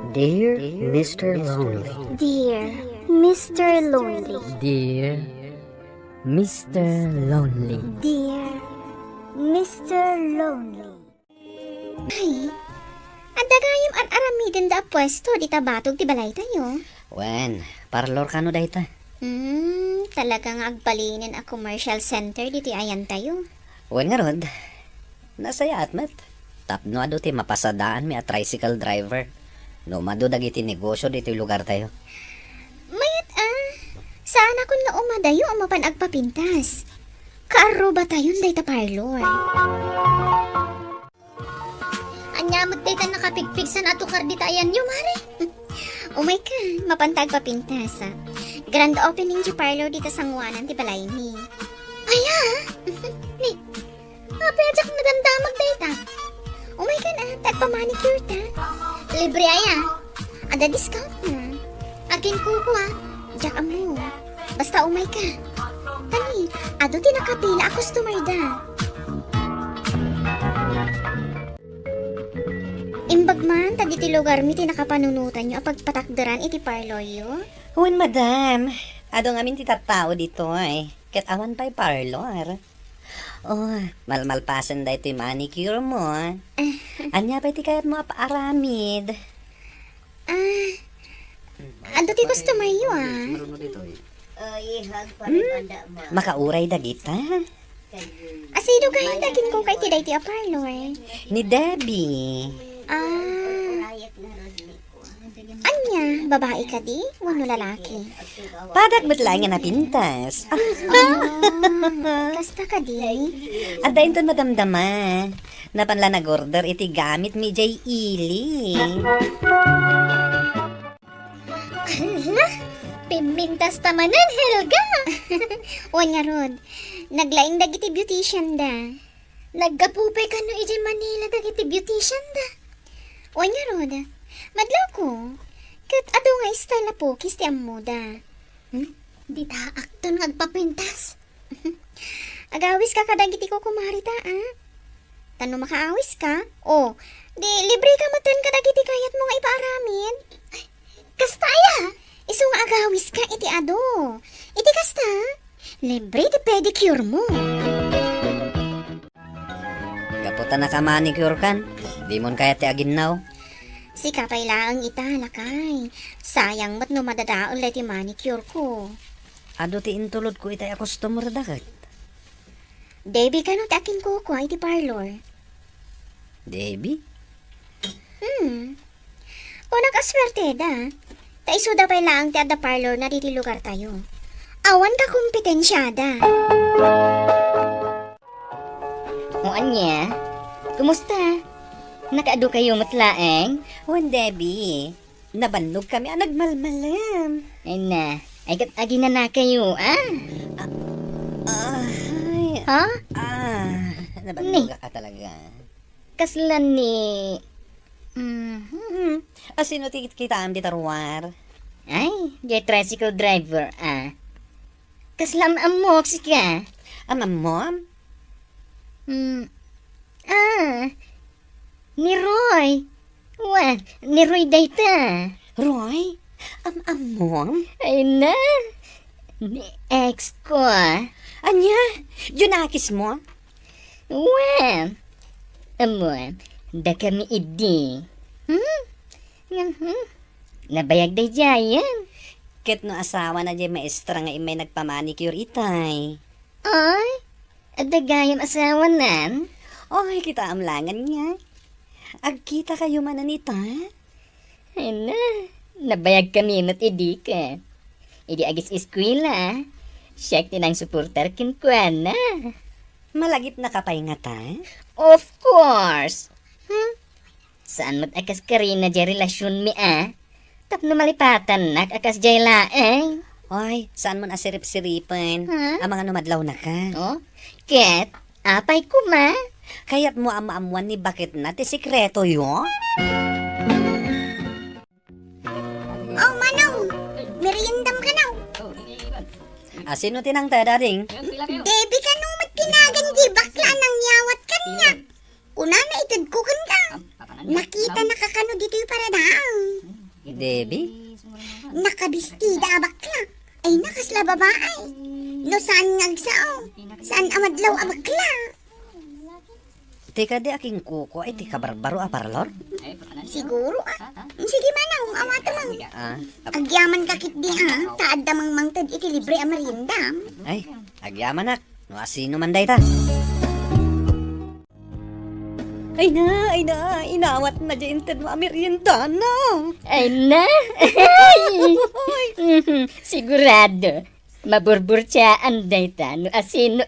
Dear Mr. Lonely. Dear Mr. Lonely. Dear Mr. Lonely. Dear Mr. Lonely. Ay, ang dagayam at aramidin da pwesto di tabatog ti balay tayo. Wen, parlor ka no dayta. Talagang agbalinin a commercial center diti ayan tayo. Wen nga rod, nasaya at met. Tapno ado ti mapasadaan mi a tricycle driver. No mado dagiti negosyo dito lugar tayo. Mayat sana kun nga umadayo ang mapan agpapintas. Kaaro ba tayon dayta parlor? Anyamot dayta nakapigpig sa natukar dita ayan yo mare. Umay ka, mapantag papintas Grand opening di parlor dita sangwanan ti balay ni. Aya! Ni, mapedyak na damdamag dayta. Umay ka na, tagpa-manicure ta. Libre aya. Ada discount na. Akin kuko Jack amo. Basta umay ka. Tani, ado ti nakapila a customer da. Imbag man, tadi ti lugar mi ti nakapanunutan nyo a pagpatakdaran iti parlor yo. Wen madam, ado ngamin ti tattao dito ay. Ket awan pa'y parlor. Oh, malmalpasan da ito yung manicure mo. Anya pa iti kayat mo apaaramid. Ando ti customer yo Makauray da kita. Asido kahin dakin ko kay tiday ti a parlor. Ni Debbie. Anya, babae ka di? Wano lalaki? Padak ba't lang nga napintas? Kasta ka di? Ada inton madamdama. Napanla nag-order iti gamit mi jay ili. Pimintas tamanan, Helga! Wanya rod, naglaing dagiti beautician da. Nagkapupay ka no ijay Manila dagiti beautician da. Wanya rod, madlaw ko. Kat ado nga style na po, kisti ang moda. Di ta akton ngagpapintas. Agawis ka kadagiti ko kumarita, Tano makaawis ka? O, di libre ka matan kadagiti kayat mo nga ipaaramid. Kastaya! Iso nga agawis ka, iti ado. Iti kasta, libre di pedicure mo. Kaputa na ka manicure kan. Di mon kaya ti aginaw. Si kapay laang italakay. Sayang mat no madadaon leti manicure ko. Ado ti intulod ko itay a customer dakat. Debbie ka no ti akin ko iti parlor. Debbie? O nakaswerte da. Taiso da pay laang ti adda parlor na diti lugar tayo. Awan ka kompetensyada. O anya, kumusta? Nakaado kayo matlaeng? Wen Debbie. Nabannog kami nagmalmalam. Ay na, ay agi na kayo, Ay. Ha? Nabannog ka talaga. Kaslan ni... Sino ti kita am di tarwar? Ay, di tricycle driver, Kaslam amok si ka? Mom? Ni Roy. Ni Roy dayta. Roy? Mom? Ay na, ni ex ko, Anya? Junakis mo? Amon, da kami idi. Nabayag day jayan. Ket no asawa na di maestra nga imay nagpamanicure itay. Ay, adagayam asawa nan. Oy, kita amlangan niya. Agkita kayo mananita. Ay na, nabayag kami mat idi ka. Idi agis eskwela. Siyak tinang supporter kinkwana. Malagip na kapay nga ta? Of course. Saan mat akas karina di relasyon mi Tapno malipatan nak akas jay laeng. Oy, saan mo na sirip-siripan? Ang mga numadlaw na ka. Oh, ket, apay ko ma. Kaya't mo ama-amuan ni bakit na ti sikreto yo? Oh, Manong! Meriendam ka na. Sino tinang tadaring? Debbie ka nung matinagan di bakla nang yawat kanya. Una na itad ko ka. Nakita nakakano dito yung paradaang. Debbie? Nakabistida bakla. Ay nakasla babae. No saan ngagsao? Saan amadlaw a bakla? Tika di aking kuko ay tika barbaro a parlor? Siguro Sige manong awata mang. Ah, Agyaman kakit di taad damang mangtad iti libre a merienda. ay, agyaman nak. No asino man day ta? Ay na, inawat na dyan tin merienda na. Ay na! Sigurado. Maburbur siya anday ta. No asino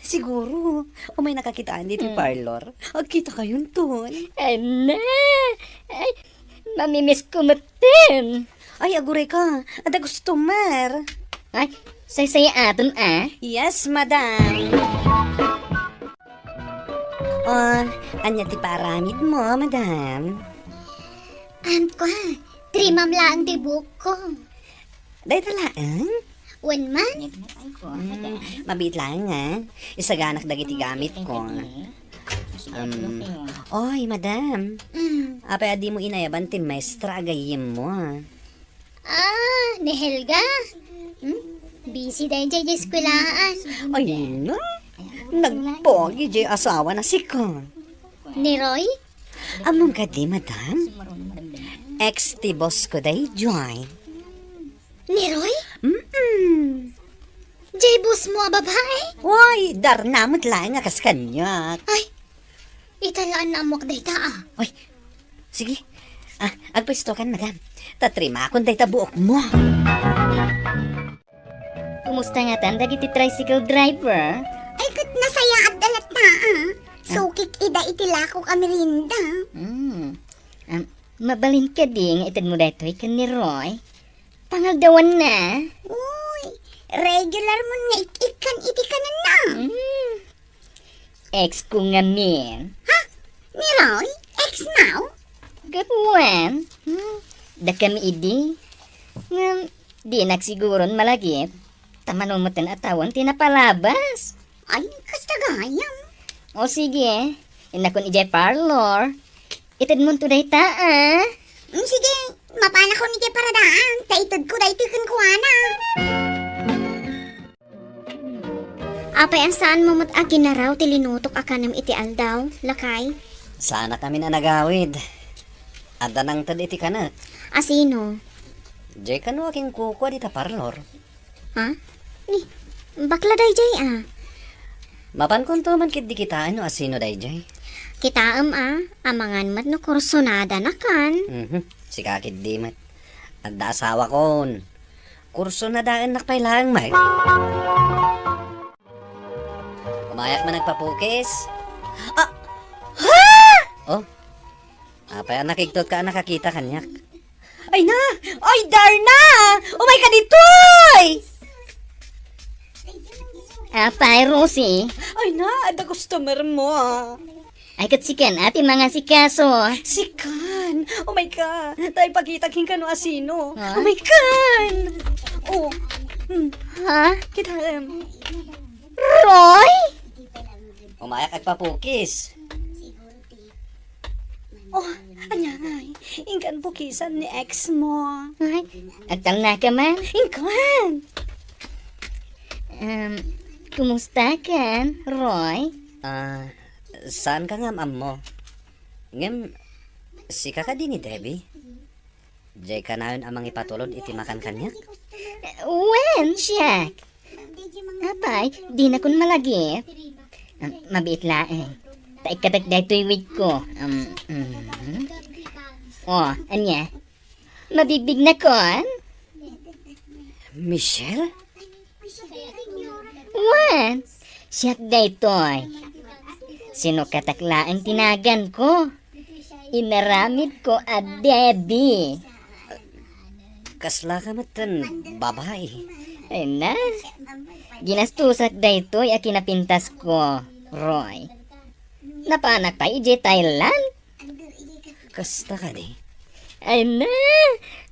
Siguro, o may nakakitaan dito yung parlor. Agkita kayong ton. Ay na! Ay, mamimiss ko matin. Ay, agure ka. Ada customer. Ay, say aton Yes, madam. Oh, anya ti paramid mo, madam. Aunt ko trimam lang ti buko. Day talaan? Wan man. Mabit lang ha. Isaganak dagiti gamit ko. Oy, madam. Apay adi mo inayaban ti maestra agayim mo. Ni Helga. Busy dahil dyan yung eskwelaan. Ay na. Nagpogi di asawa na si ko. Ni Roy? Among ka di, madam. Ex ti boss ko day join. Ni Roy? Mm-mm. Jay bus mo babae? Why, darnamot lang nga kas kanya. Ay, italaan na amok day ta Oy, sige. Agpwesto kan, madam. Tatrima akong day tabuok mo. Kumusta nga tan dagiti tricycle driver? Ay, kat nasaya at dalat na Sukik ida itilako ka merinda. Mabalin ka di nga itad mo dito ikan ni Roy. Pangaldawan na. Uy, regular mo nga ikan iti ka na. Ex ko nga min. Ni Roy? Ex now? Gapuan. Da kami idi. Nga, di nagsiguron malagip. Tamanong mo tan atawan tinapalabas. Ay, kastagayam. O sige, inakon ijay parlor. Itad mo to day ta Sige, mapana ko ni kay paradaan. Taitod ko dahi tikon ko ana. Apay ang saan mo matagi na raw tilinutok akanam iti aldaw, lakay? Sana kami na nagawid. Ada nang taditi ka na. Asino? Jay ka no aking kuko di ta parlor. Ha? Ni, bakla day jay Mapan kon to man kid di kita ano asino day jay. Kitaam amangan mat no kursonada na kan. Si kakid di mat. Adda asawa kon. Kurso na daan nakpailang may. Umayak man nagpapukis. Oh. Apay nakiktot ka nakakita kanyak. Ay na! Ay Darna! Umay ka ditoy! Apay, Rosie. Ay na, ada customer mo Ay katsikan, ati mga sikaso. Sikan! Oh my God! Tayo pagkitakin ka no asino. Ha? Oh my God! Oh, Ha? kita Roy? umayak at papukis. Oh, anyay. Ingkan pukisan ni ex mo. Ay, agtal na ka man. Ingkan! Kumusta ka, Roy? Saan ka nga mo? Ngem, si kaka di ni Debbie? Jay ka na yun amang ipatulod iti makan kanyak? When, Shaq? Apay, di na kun malagip. Mabiit laeng. Taikatak dahito wig ko. Oh, anya? Mabibig na kon? Michelle? Wan? Shaq dahitoy. Sino kataklaan tinagan ko? Inaramid ko a Debbie. Kasla ka matan, babae. Ay na. Ginastusak dahitoy a kinapintas ko, Roy. Napanak pa ije Thailand. Kasta ka di? Ay na.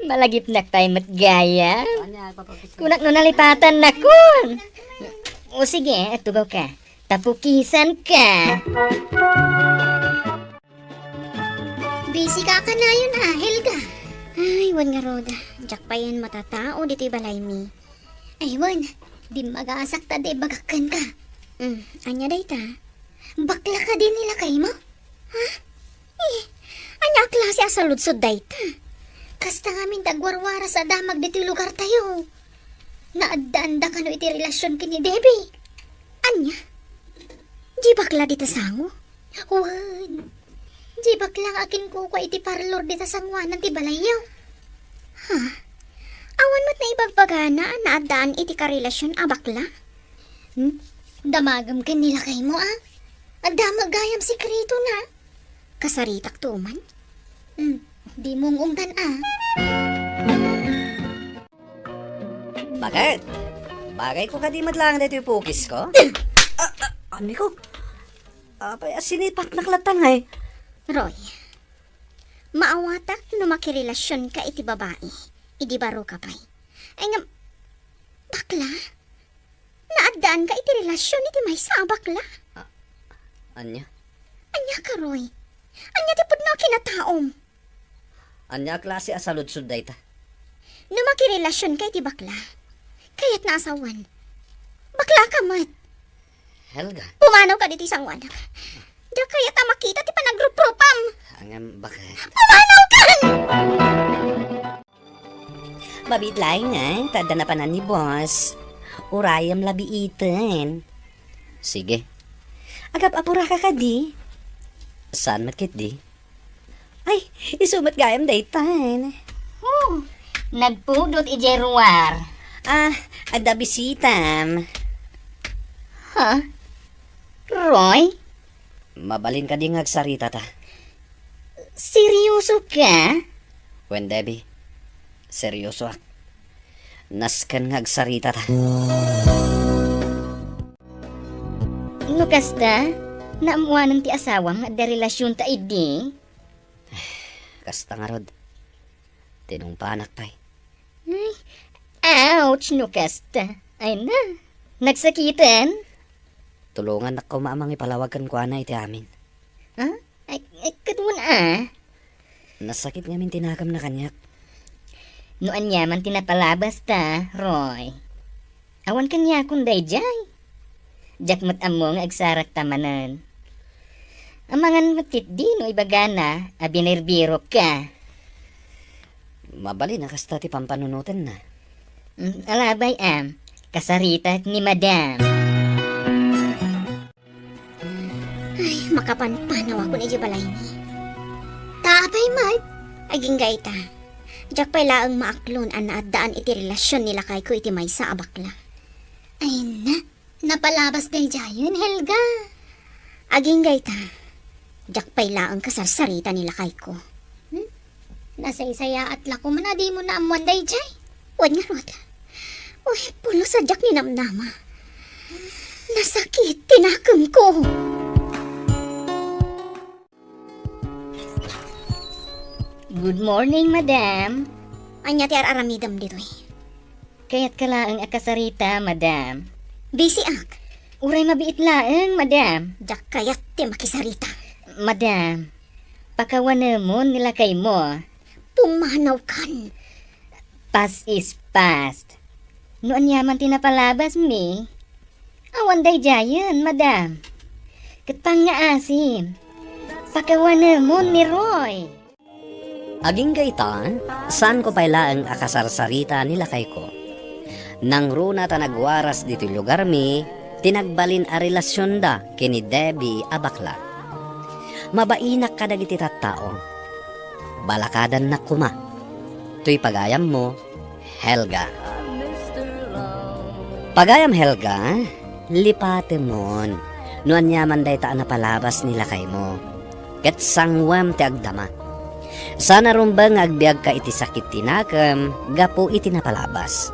Malagip na tayo matgaya. Kunak no nalipatan na kun. O sige, tugaw ka. Tapukisan ka. Busy ka na yun Helga. Ay, wan nga rod. Jak pa yan matatao dito'y balay mi. Ay, wan. Di mag-aasak ta di bagakan ka. Anya day ta? Bakla ka din nila kay mo? Ha? Anya klase asaludsod day ta? Kasta ngamin tagwarwara sa damag dito'y lugar tayo. Naadda-anda ka no iti relasyon kini Debbie. Anya? Di bakla dita sango? Wan. Di bakla akin ko kwa iti parlor dita sangwanan ti balayaw. Ha? Awan mo't na ibagbagana na adaan iti karelasyon a bakla? Damagam ka nila kay mo Adamagayam sikreto na. Kasaritak to man? Di mong ungtan Bakit? Bagay ko kadimad lang dito yung pukis ko? Ano ko? Sinipat na klatangay. Roy, maawatak no makirelasyon ka iti babae. Idi baro ka pa'y. Ay nga, bakla? Naadaan ka iti relasyon iti may sa bakla? Anya? Anya ka, Roy? Anya ti pud na kinataom? Anya klase asaludsod day ta? No makirelasyon ka iti bakla, kaya't naasawan. Bakla ka mat. Helga? Pumanaw ka diti sang wanak. Diya kaya't makita ti panagrupropam. Angam, bakit? Pumanaw ka! Mabit laing tada na panan ni boss. Urayam labi iten. Sige. Agap apura ka di. Saan matkit di? Ay, isumat gayam daytan. Nagpudot ijeruar. Ada bisitam. Ha? Roy? Mabalin ka di ngagsarita ta. Seryoso ka? Wen Debbie, seryoso ak. Naskan ngagsarita ta. Lukas ta? Naamuanan ti asawang at relasyon ta idi? Kasta nga rod. Tinungpanak pa'y. Ouch, Lukas ta. Ay na. Nagsakitan? Tulungan ako maamang ipalawagan ko ana iti amin. Ha? Ay kadun Nasakit ngamin tinakam na kanyak. Noan niya man tinapalabas ta, Roy. Awan kanya kunday jay. Jakmat amo nga agsarak tamanan. Amangan matit di no ibagana, abinirbiro ka. Mabali na kasta ti pampanunutan na. Alabay kasarita ni Madam. Ay, makapanpanaw ako ni Jibalay ni. Tapay mat. Aging gaita. Diyak pa'y laang maaklon ang naadaan iti relasyon nila kay ko iti may sa abakla. Ay na, napalabas day jayon, Helga. Aging gaita. Diyak pa'y laang kasarsarita nila kay ko. Nasaysaya at lako man adi mo na amuan day jay. Huwag nga rod. Uy, pulo sa diyak ni namnama. Nasakit, tinakam ko. Good morning, Madam. Anya ti aramidam dito eh. Kaya't kalaang akasarita, Madam. Busy ak. Uray mabiit laang, Madam. Diyak kayat ti makisarita. Madam, pakawanamon nila kay mo. Pumanaw kan. Past is past. Noon yaman tinapalabas mi. Awan day jayan, Madam. Katpang nga asim. Pakawanamon ni Roy. Aging gaita, saan ko paila ang akasarsarita nila kay ko. Nang runa ta nagwaras dito lugar mi, tinagbalin a relasyon da kini Debbie abakla. Mabainak ka dagiti tattao. Balakadan na kuma. Tuy pagayam mo, Helga. Pagayam Helga, lipate mon. Nuan yaman day taan na palabas nila kay mo. Ket sangwam ti agdama. Sana rumbang agbiag ka iti sakit tinakam, gapo iti napalabas.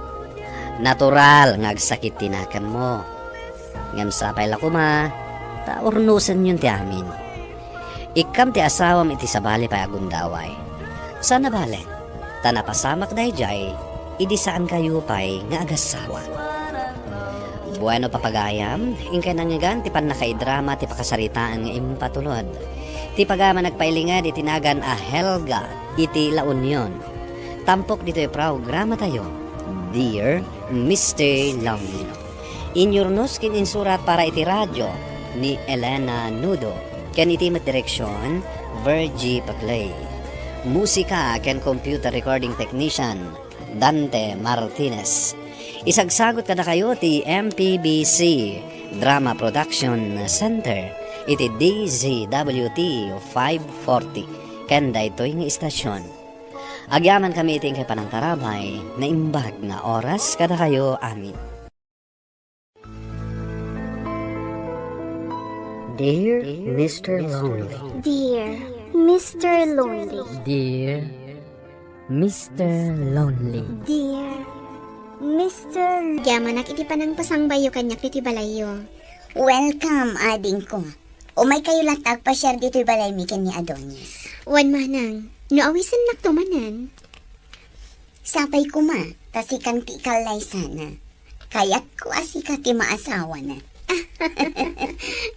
Natural nga agsakit tinakam mo. Ngam sapay lakuma, taurnusan yun ti amin. Ikam ti asawam iti sabali pa agundaway. Sana bale, tanapasamak dahi jay, idi saan kayo pa'y nga agasawa. Bueno papagayam, ingkay nangagan ti pan nakaidrama ti pakasaritaan nga impatulod. Ti pagama nagpailingad itinagan a Helga iti La Union. tampok dito yung programa tayo. Dear Mr. Lonely. Inyurnos kin insurat para iti radyo ni Elena Nudo. Ken iti met direksyon, Virgie Paclay. Musika ken computer recording technician, Dante Martinez. Isagsagot kada kayo ti MPBC Drama Production Center iti DZWT 540 kanda ito'y nga istasyon. Agyaman kami iting kay panangkarabay na imbag na oras kada kayo amin. Dear Mr. Lonely. Dear Mr. Lonely. Dear Mr. Lonely. Dear Mr. Yamanak iti panang pasangbayo kanyak iti balayo. Welcome, ading ko. Umay kayo latag pa-share dito'y balay mi ken ni Adonis. Wan manang, no awisan naktumanan. Sapay ko ma, tasikan ti ikalay sana. Kaya't ko asika ti maasawa na.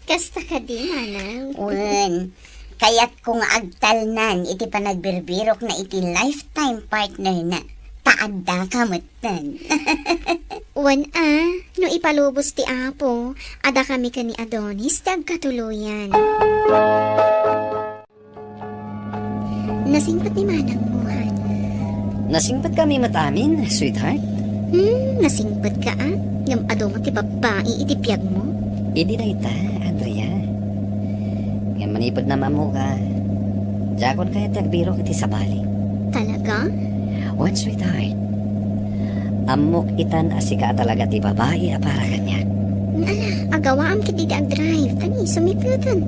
Kasta ka di manang. Wen, kaya't ko nga agtalnan iti panagbirbirok na iti lifetime partner na. Taadda kamutan. Wan no ipalubos ti Apo, ada kami ka ni Adonis tag katuluyan. Nasingpat ni manang buhan. Nasingpat kami matamin, sweetheart. Nasingpat ka Ngam ado mo ti babae iti piyag mo. Idi na ita, Andrea. Ngayon manipod na mamu ka. Jakon kaya tagbiro iti sabali. Talaga? What, sweetheart? Amok itan asika talaga ti babae para kanya. Agawa am kiti ag drive. Tani, sumiputan.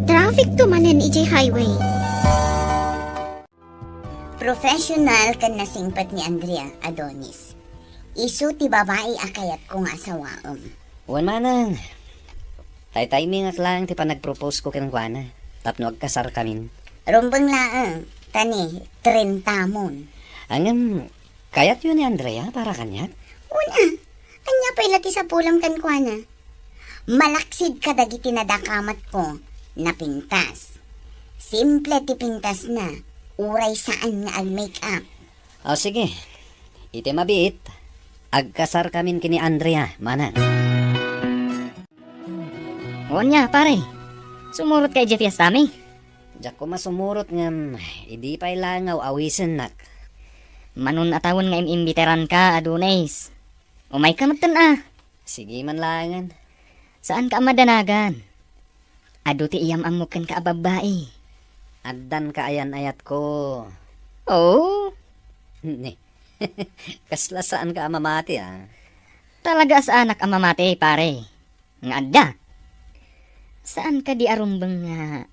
Traffic to manan iti highway. Professional kan nasingpat ni Andrea Adonis. Isu ti babae akayat kong asawaom. Wan manang. Tay-timing lang ti panag-propose ko kinangkwana. Tapno agkasar kamin. Rumbang laang, tani, 30 mon. Angam, kayat yun ni Andrea para kanya? Una, anya pa ilati sa pulam kan kwa na. Malaksid ka dagiti nadakamat ko, napintas. Simple ti pintas na, uray saan nga ag-make-up. O sige, iti mabit. Agkasar kamin kini Andrea, mana. O niya, pare. Sumurot kay Jeff Yastami. Diyak ko masumurot ngam, hindi pa ilangaw awisin nak. Manun atawon nga imimbiteran ka, Adonis. Umay ka magtan Sige man langan. Saan ka madanagan? Ado ti iyam amukan ka babae. Addan ka ayan ayat ko. Oh, Ne. Kasla saan ka mamati talaga sa anak ang mamate, pare. Nga adda. Saan ka di arumbang nga,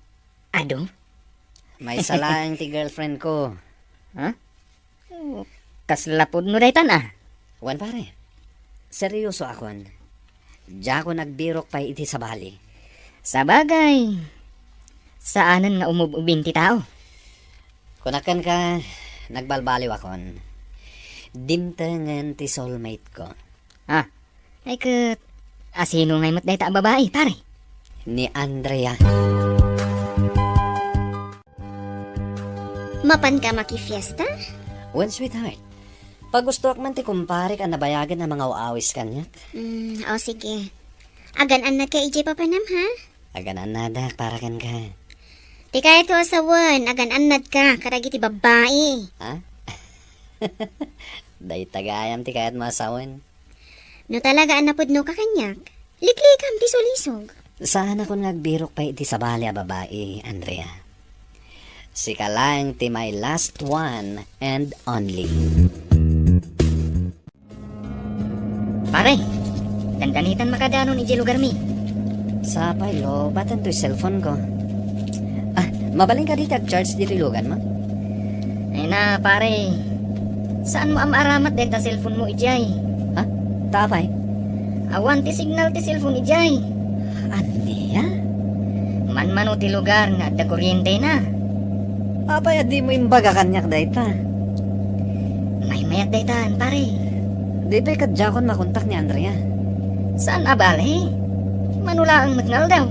ado? May salang ti girlfriend ko. Kaslapod no daytan Wan pare. Seryoso akon. Diya ko nagbirok pa iti sa bali. Sa bagay. Saanan nga umububin ti tao? Kunakan ka, nagbalbaliw akon. Dimtangan ti soulmate ko. Ay kat, asino ngay mat dayta ang babae, pare? Ni Andrea. Mapan ka makifiesta? Wan sweetheart. Pag gusto man ti kumpare ka nabayagan na mga uawis kanya. O sige. Agan-an na ka ije papanam ha? Aganan nadak para kan ka. Ti kahit ko asawan, agan-an nad ka, karagi ti babae. Day tagayam ti kayat masawan. No talaga anapod no ka kanyak. Liklikam ti sulisog. Saan ako nagbirok pa iti sa bali a babae, Andrea? Sika lang ti my last one and only. Pare, dandanitan makadanon ije lugar mi. Sapay lo, batan to'y cellphone ko. Mabaling ka dito charge dito ilugan mo? Ay na, pare. Saan mo amaramat dahil ta cellphone mo ijay? Tapay? Awan ti signal ti cellphone ijay. Aniya? Man-mano ti lugar nga adda kuryente na. Apay, di mo imbaga kanyak dayta. May mayat daytan, pare. Di pa'y kadjakon makontak ni Andrea. Saan abale? Manula ang magnal daw.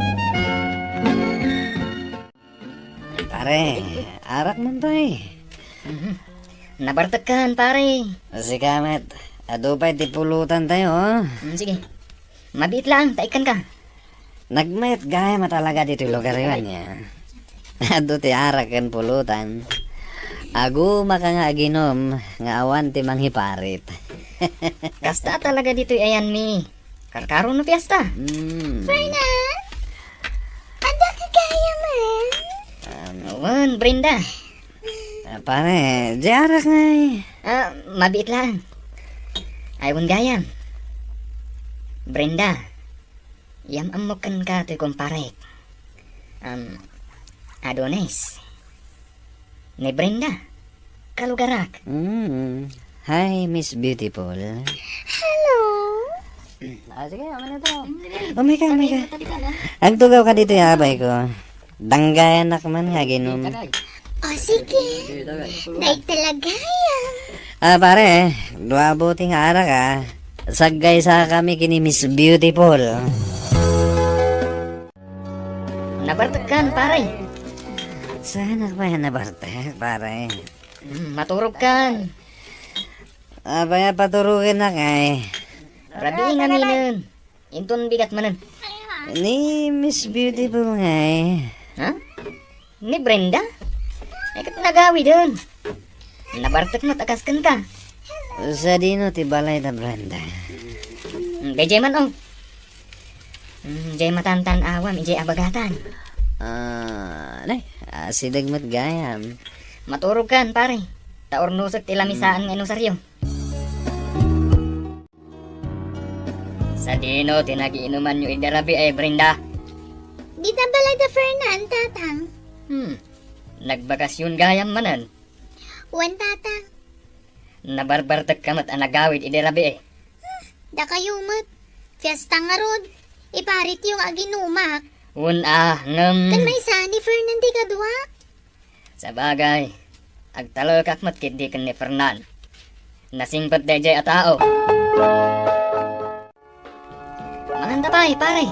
Pare, arak man to Nabartakan, pare. Si Kamet, adupay ti pulutan tayo, oh. Sige. Mabit lang, taikan ka. Nagmet gaya matalaga dito yung lugar yun niya. Ado ti arakan pulutan. Agu maka nga ginom, nga awan ti manghiparit. Kasta talaga dito ayan mi. Karkaroon no fiesta. Fernan? Anda ka gaya man? Awan, Brenda. Pare, di arak nga eh. Mabit lang. Aywan gayam. Brenda. Yam amukan ka to kumparek. Adonis. Ni Brenda. Kalugarak. Hi, Miss Beautiful. Hello? Sige, aman na to. Oh my God. Ang tugaw ka dito yabay ko. Danggayan na man nga ginom. O sige. Daig talaga yan. Pare, dua buting ara ka. Saggay sa kami kini Miss Beautiful. Nabartakan, pare. Sana pa yan nabarte, pare. Maturog kan. Abaya paturugin na kay. Rabi nga minon. Inton bigat manan. Ni Miss Beautiful nga eh. Ha? Ni Brenda? Ay kat nagawi dun. Nabartak mo takaskan ka. Sa dino ti balay na Brenda. Gajay man oh. Jay matantan awam, ijay abagatan. Nay, sidagmat gayam. Maturog kan, pare. Taor nusok tilamisaan nga saryo. Sa dino, tinagiinuman nyo idarabi ay Brenda. Di na balay da Fernan, tatang. Nagbakasyon gayam manan. Wan tatang. Nabarbartak kamat ang nagawid idarabi eh. Da kayo mat. Fiesta nga rod. Iparit yung aginumak. Kan may sani Fernan di kadwa. Sa bagay, agtalo kakmat kiti kan ni Fernan. Nasingpat dayjay a tao. Manganda pa pare.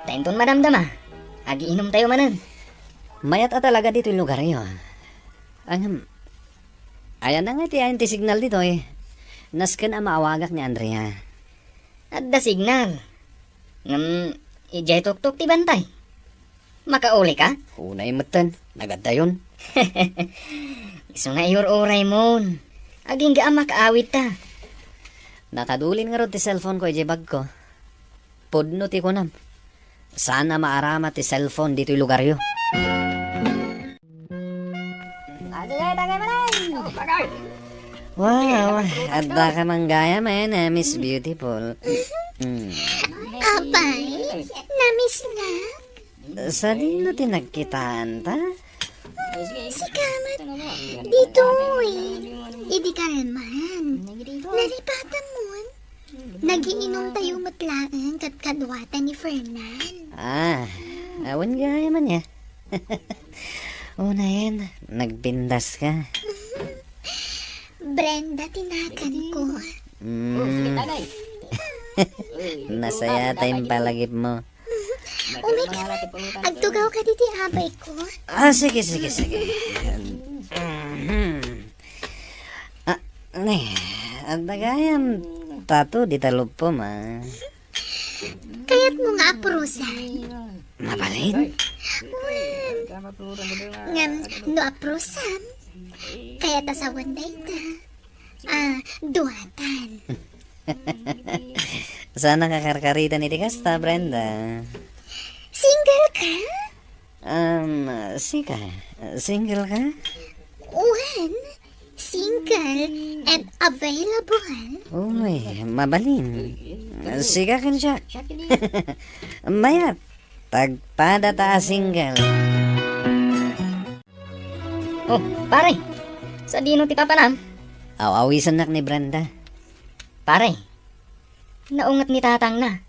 Tainton madamdama. Agiinom tayo manan. Mayat talaga dito yung lugar yun. Ayan na nga ti signal dito eh. Nasken ang maawagak ni Andrea. At da signal. Ijay tuktok ti bantay. Makauli ka? Unay matan, nagada yun. Iso nga iur-uray mon. Aging ga makaawit ta. Nakadulin nga ro ti cellphone ko, bag ko. Podno ti kunam. Sana maarama ti cellphone dito yung lugar yun. Wow, adda ka manggaya man, Miss Beautiful. Abay, namiss na. Sa dino tinagkitaan ta? Si Kamat, dito eh. Idi kalman. Naripatan mo. Nagiinom tayo matlaan kat kadwatan ni Fernan. Awan gaya man ya. Una yan, nagpindas ka. Brenda, tinakan ko. Nasaya tayong palagip mo. Agtugaw ka diti abay ko. Sige. Ang tagayam tato di talupo ma. Kaya't mo nga aprusan. Mabalin? Ngam, no aprusan. Kaya tasawan na ita. Duwatan. Sana kakarkarita ni Kasta, Brenda. Single ka? Sika. Single ka? When? Single and available. Uy, mabalin. Sika kan siya. Mayat. Tagpada ta single. Oh, pare. Sa dino ti papanam? Awisan nak ni Brenda. Pare. Naungat ni tatang na.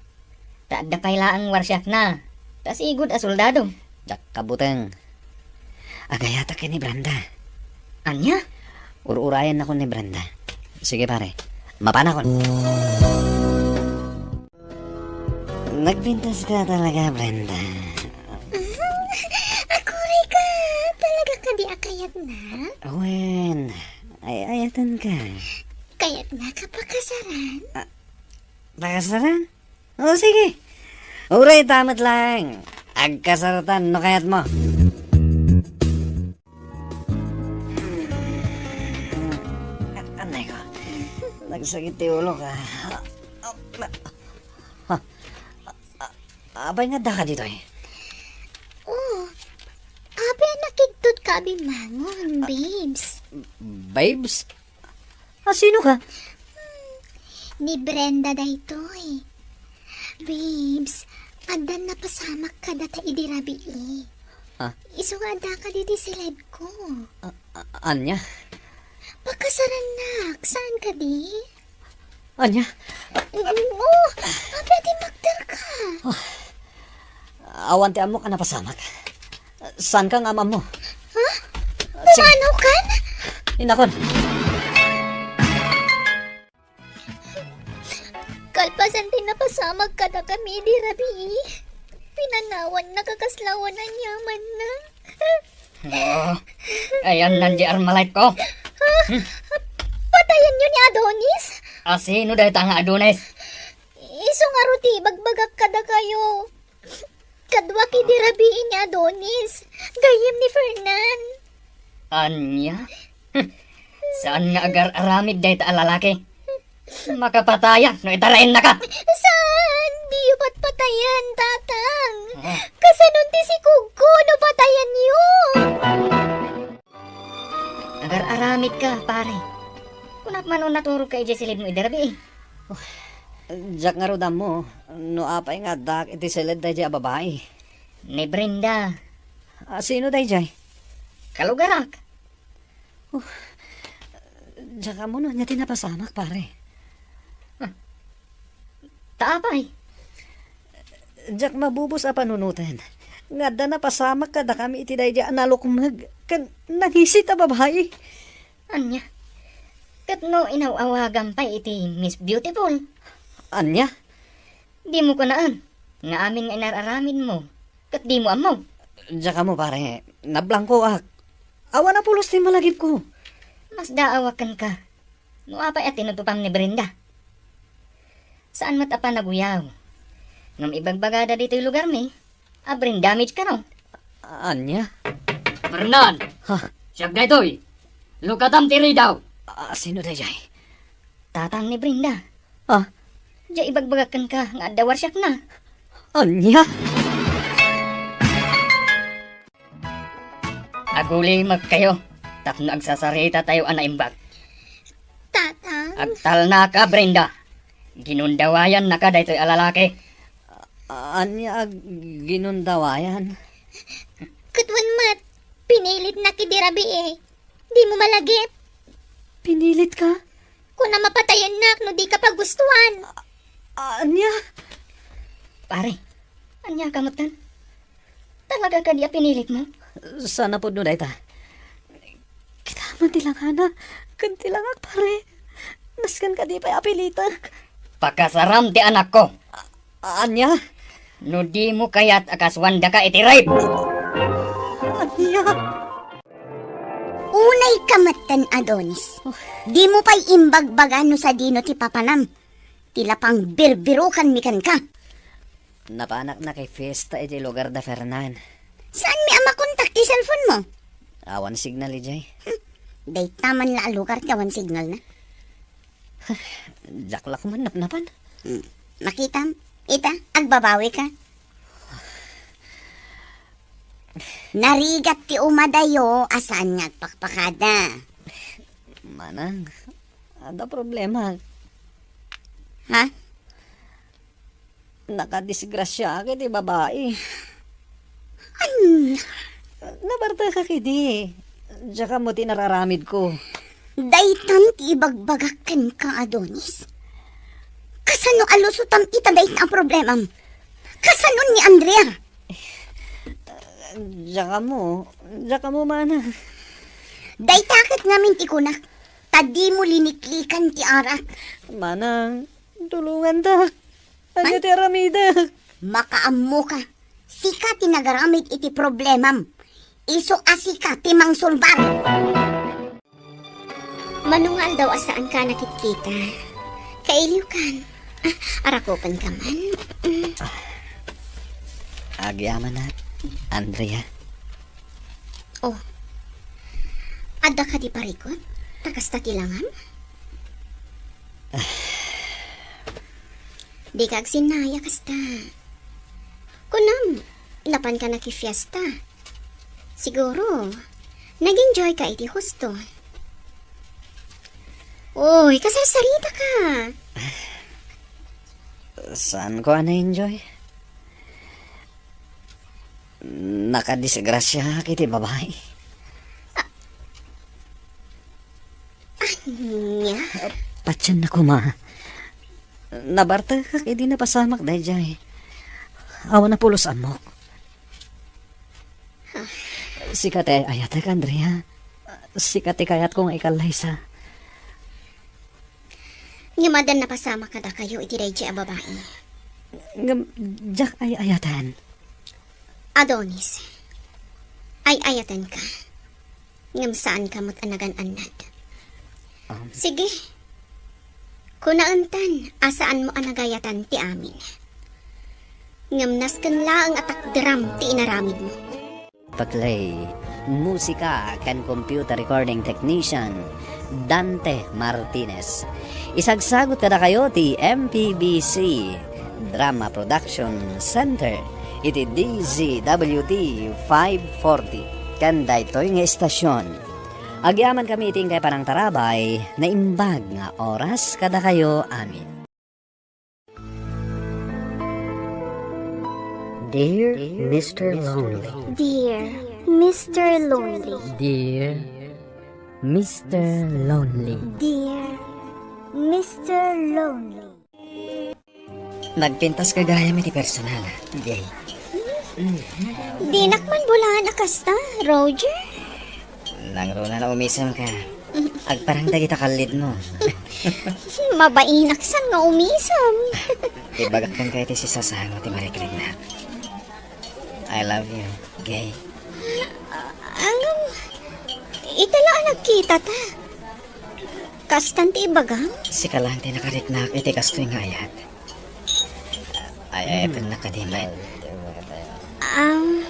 Taadda pailaang warsyak na. Tas igud a soldado. Dak kabuteng. Agayata ka ni Brenda. Anya? Ur-urayan ako ni Brenda. Sige pare. Mapana ko. Nagpintas ka talaga, Brenda. Ako rin ka. Talaga ka di akayat na? Awen, ayatan ka. Kayat na kapakasaran? Pakasaran? O sige. Uray, tamat lang. Agkasaratan, no kayat mo. Anay ko. Nagsakit ti ulo ka. Abay nga da ka dito eh. Oh, abe nakigtut ka bimangon, babes. Babes? Sino ka? Ni Brenda daytoy. Babes, adan na pasamak ka data idirabi eh. Ah? Isungada ka diti silid ko. Anya? Pakasaran nak, saan ka di? Anya? Oh, abe di magdar ka. Awan ti amo ka napasamak. Saan ka nga mo? Ha? Bumanaw ka na? Inakon. Kalpasan din napasamag ka na kami di rabi eh. Pinanawan nakakaslawan ang yaman na. Oh, ayan nandiyan armalite ko. Patayan yun ni Adonis? Sino dahil tanga Adonis? Iso nga ruti, bagbagak kada kayo. Kadwa kidi rabiin ni Adonis. Gayem ni Fernan. Anya? Saan nga agar aramid dahil ta lalaki? Makapatayan, no italain na ka. Saan? Di yu ba't patayan, tatang? Ah. Kasanon ti si Kuko, no patayan yu. Agar aramid ka, pare. Kunak man o naturo ka silid mo idarabi eh. Jack nga rodam mo. No apay nga dak iti silid da dya babae. Ni Brenda, Sino da dya? kalugarak. Jack mo no, niya tinapasamak pare. Taapay. Jack mabubos a panunutan. Nga da napasamak ka da kami iti da dya analukmag. Kan nangisit a babae. Anya? Katno inawawagan pa iti Miss Beautiful. Anya? Di mo ko naan. Nga amin nga inararamin mo. Kat di mo amaw. Jack mo pare, nablangko ak. Awa na pulos ti malagip ko. Mas daawakan ka. No apay at tinutupam ni Brenda. Saan matapa naguyaw? Nung ibagbagada dito yung lugar mi, brain damage ka no? Anya? Fernan! Ha? Siyag na ito'y! Lukatam tiri daw! Sino da dya? Tatang ni Brenda. Ah? Diya ibagbagakan ka, nga dawar siyak na. Anya? Aguli mag kayo. Tapno agsasarita tayo anaimbag. Tatang, Agtal na ka, Brenda. Ginundawayan na ka dahito alalaki. Anya ag ginundawayan? katwan mat, pinilit na kidirabi eh. Di mo malagip. Pinilit ka? Kung na mapatayan nak, no di ka pagustuhan. Anya? Pare, anya kamutan? Talaga ka diya pinilit mo? Sana po doon ta. Kita man tilangana. Kantilangak pare. Naskan ka di pa apilita. Pakasaram ti anak ko. Anya? No di mo kayat akaswanda ka iti rape. Anya? Unay kamatan, Adonis. Di mo pa'y imbagbagan no sa dino ti papanam. Tila pang birbirukan mikan ka. Napanak na kay Fiesta iti lugar da Fernan. Saan mi ama kontak ti cellphone mo? Awan signal ijay. Day taman la lugar tawan signal na. Jaklak man napnapan. Makita? Ita, agbabawi ka. Narigat ti umadayo, asan nga pakpakada. Manang, ada problema. Ha? Nakadisgrasya ka di babae. Ano? Nabarta ka kidi. Tsaka mo tinararamid ko. Daytan ti ibagbagakan ka, Adonis. Kasano alusutam ita dayt ang problema mo? Kasano ni Andrea? Tsaka mo mana. Daytakat ngamin ti kunak. Tadi mo liniklikan ti arak. Manang, tulungan dak. Anya ti aramida. Makaammo ka. Sika ti nagaramid iti problemam. Iso asika timang sulbang. Manungal daw asaan ka nakikita. Kailiw kan. Arakopan ka man. Agyaman na, Andrea. Oh. Adda ka di parikot? Takas ta kilangan? Di ka agsinaya kasta. Kunam, napan ka nakifiesta. Siguro, nag-enjoy ka iti husto. Uy, kasarsarita ka. Saan ko na-enjoy? Nakadisgrasya kiti babae. Nya, Patyan na ko, ma. Nabarta ka kaya di napasamak dahil dyan. Awa na pulos amok. Sikate ayat ka, Andrea. Sikate kayat kong ikalaysa. nga madan napasama ka da kayo iti dayjay a babae. Jak ay ayatan. Adonis, ay ayatan ka. Ngam saan ka mo't anagan-anad. Sige, kunaantan, asaan mo anagayatan ti amin. Ngam nasken laang atak dram ti inaramid mo. Paklay, musika kan computer recording technician Dante Martinez. Isagsagot kada kayo ti MPBC Drama Production Center iti DZWT 540 kanda ito'y nga estasyon. Agyaman kami iting kay parang tarabay na imbag nga oras kada kayo amin. Dear Mr. Lonely. Dear Mr. Lonely. Dear Mr. Lonely. Dear Mr. Lonely. Nagpintas ka gaya mi ti personal. Yay. Di nakman bulahan akasta, Roger. Nangro na umisam ka. Agparang dagita kalid mo. Mabainak san nga umisam. Ibagak kang kaya ti si sasango ti marikrig na. I love you, gay. Angam, italaan nagkita ta. Kastan ti ibagang? Si kalang ti nakariknak iti kastoy nga ayat. Ay ayatan na kadiman.